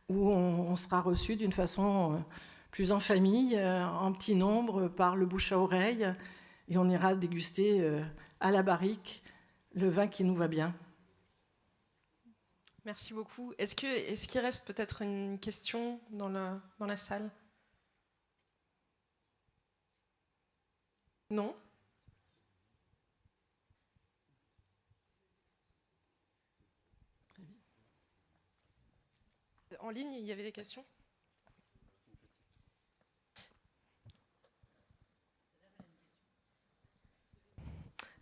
où on sera reçu d'une façon plus en famille, en petit nombre, par le bouche à oreille, et on ira déguster à la barrique le vin qui nous va bien. Merci beaucoup. Est-ce qu'il reste peut-être une question dans la salle? Non? En ligne, il y avait des questions?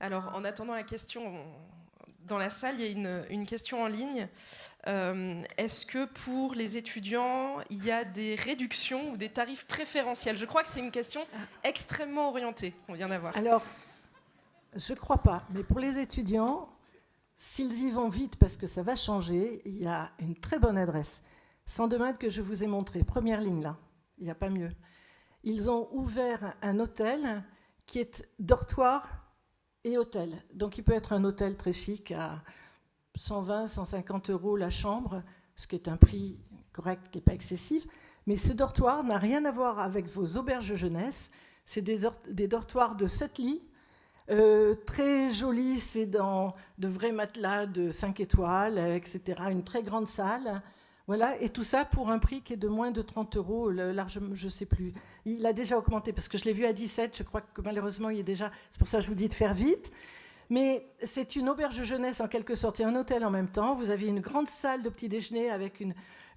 Alors, en attendant la question dans la salle, il y a une question en ligne. Est-ce que pour les étudiants, il y a des réductions ou des tarifs préférentiels? Je crois que c'est une question extrêmement orientée qu'on vient d'avoir. Alors, je ne crois pas, mais pour les étudiants, s'ils y vont vite parce que ça va changer, il y a une très bonne adresse. 102 mètres que je vous ai montré, première ligne là, il n'y a pas mieux. Ils ont ouvert un hôtel qui est dortoir et hôtel. Donc il peut être un hôtel très chic à 120, 150 € la chambre, ce qui est un prix correct, qui n'est pas excessif. Mais ce dortoir n'a rien à voir avec vos auberges jeunesse. C'est des dortoirs de 7 lits, très jolis, c'est dans de vrais matelas de 5 étoiles, etc. Une très grande salle. Voilà, et tout ça pour un prix qui est de moins de 30 €, largement, je ne sais plus. Il a déjà augmenté, parce que je l'ai vu à 17, je crois que malheureusement, il est déjà... C'est pour ça que je vous dis de faire vite. Mais c'est une auberge de jeunesse en quelque sorte, et un hôtel en même temps. Vous avez une grande salle de petit déjeuner avec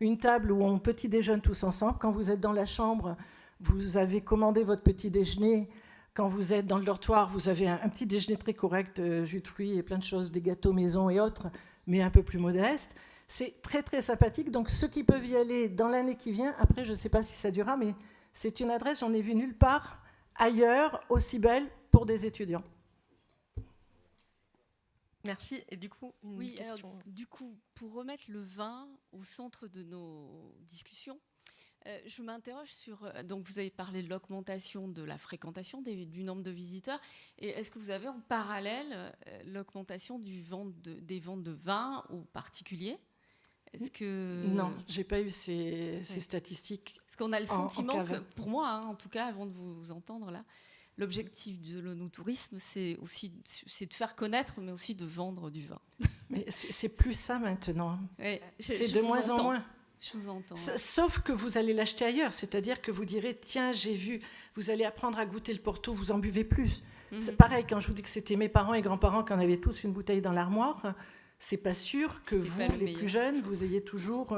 une table où on petit déjeune tous ensemble. Quand vous êtes dans la chambre, vous avez commandé votre petit déjeuner. Quand vous êtes dans le dortoir, vous avez un petit déjeuner très correct, jus de fruits et plein de choses, des gâteaux maison et autres, mais un peu plus modestes. C'est très, très sympathique. Donc, ceux qui peuvent y aller dans l'année qui vient, après, je ne sais pas si ça durera, mais c'est une adresse, j'en ai vu nulle part ailleurs aussi belle pour des étudiants. Merci. Et du coup, une question. Alors, du coup, pour remettre le vin au centre de nos discussions, je m'interroge sur... donc, vous avez parlé de l'augmentation de la fréquentation, du nombre de visiteurs. Et est-ce que vous avez en parallèle l'augmentation des ventes de vin aux particuliers? Est-ce que... Non, je n'ai pas eu ces statistiques. Parce qu'on a le sentiment que, pour moi, hein, en tout cas, avant de vous entendre là, l'objectif de l'onotourisme, c'est de faire connaître, mais aussi de vendre du vin. Mais c'est plus ça maintenant. Oui, c'est de moins en moins. Je vous entends. Sauf que vous allez l'acheter ailleurs, c'est-à-dire que vous direz, tiens, j'ai vu, vous allez apprendre à goûter le Porto, vous en buvez plus. C'est pareil, quand je vous dis que c'était mes parents et grands-parents qui en avaient tous une bouteille dans l'armoire, c'est pas sûr que vous, les plus jeunes, vous ayez toujours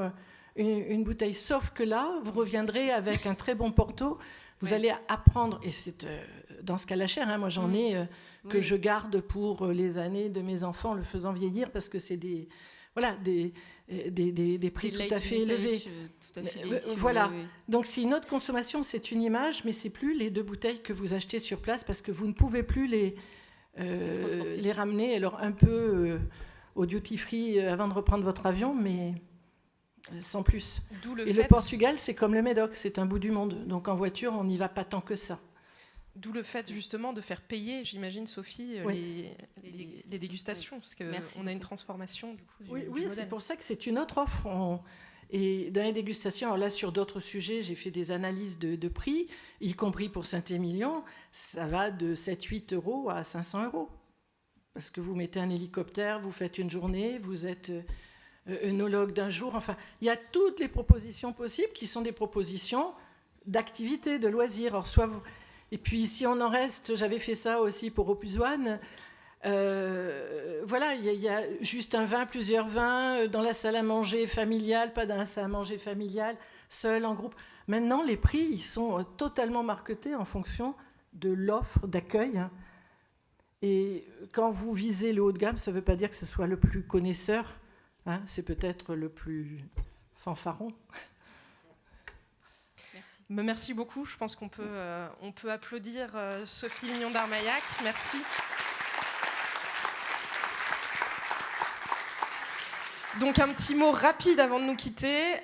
une bouteille. Sauf que là, vous reviendrez avec un très bon Porto, vous allez apprendre, et c'est dans ce cas la chair, hein, moi j'en ai que je garde pour les années de mes enfants, le faisant vieillir, parce que c'est des prix tout à fait élevés. Voilà. Donc c'est une autre consommation, c'est une image, mais c'est plus les 2 bouteilles que vous achetez sur place parce que vous ne pouvez plus les ramener. Alors un peu au duty free avant de reprendre votre avion, mais sans plus. Le Portugal, c'est comme le Médoc, c'est un bout du monde. Donc en voiture, on n'y va pas tant que ça. D'où le fait justement de faire payer, j'imagine, Sophie, les dégustations, parce qu'on a une transformation du coup. Oui, c'est pour ça que c'est une autre offre. Et dans les dégustations, alors là, sur d'autres sujets, j'ai fait des analyses de prix, y compris pour Saint-Émilion, ça va de 7-8 € à 500 €. Parce que vous mettez un hélicoptère, vous faites une journée, vous êtes œnologue d'un jour. Enfin, il y a toutes les propositions possibles qui sont des propositions d'activité, de loisirs. Alors, soit vous... Et puis, si on en reste, j'avais fait ça aussi pour Opus One. Voilà, il y a juste un vin, plusieurs vins, dans la salle à manger familiale, pas dans la salle à manger familiale, seul, en groupe. Maintenant, les prix, ils sont totalement marketés en fonction de l'offre d'accueil. Et quand vous visez le haut de gamme, ça ne veut pas dire que ce soit le plus connaisseur, hein, c'est peut-être le plus fanfaron. Merci beaucoup. Je pense qu'on peut, on peut applaudir Sophie Lignon d'Armaillac. Merci. Donc un petit mot rapide avant de nous quitter,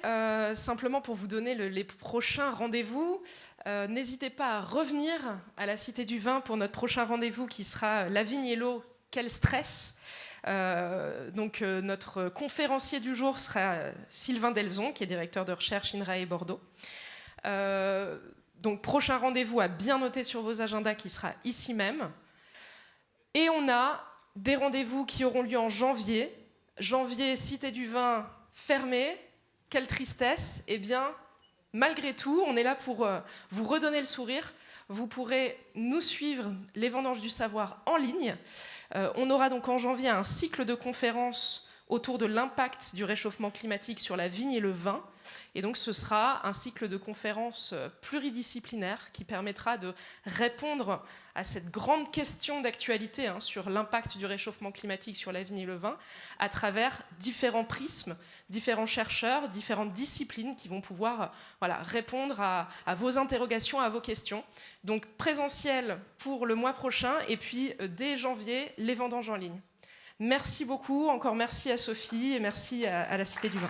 simplement pour vous donner les prochains rendez-vous. N'hésitez pas à revenir à la Cité du Vin pour notre prochain rendez-vous qui sera La Vigne et l'eau, quel stress. Donc notre conférencier du jour sera Sylvain Delzon, qui est directeur de recherche INRAE Bordeaux. Donc prochain rendez-vous à bien noter sur vos agendas qui sera ici même. Et on a des rendez-vous qui auront lieu en janvier. Janvier, Cité du Vin fermée. Quelle tristesse. Eh bien, malgré tout, on est là pour vous redonner le sourire. Vous pourrez nous suivre, les Vendanges du Savoir, en ligne. On aura donc en janvier un cycle de conférences autour de l'impact du réchauffement climatique sur la vigne et le vin. Et donc ce sera un cycle de conférences pluridisciplinaires qui permettra de répondre à cette grande question d'actualité sur l'impact du réchauffement climatique sur la vigne et le vin à travers différents prismes, différents chercheurs, différentes disciplines qui vont pouvoir répondre à vos interrogations, à vos questions. Donc présentiel pour le mois prochain et puis dès janvier, les vendanges en ligne. Merci beaucoup, encore merci à Sophie et merci à la Cité du Vin.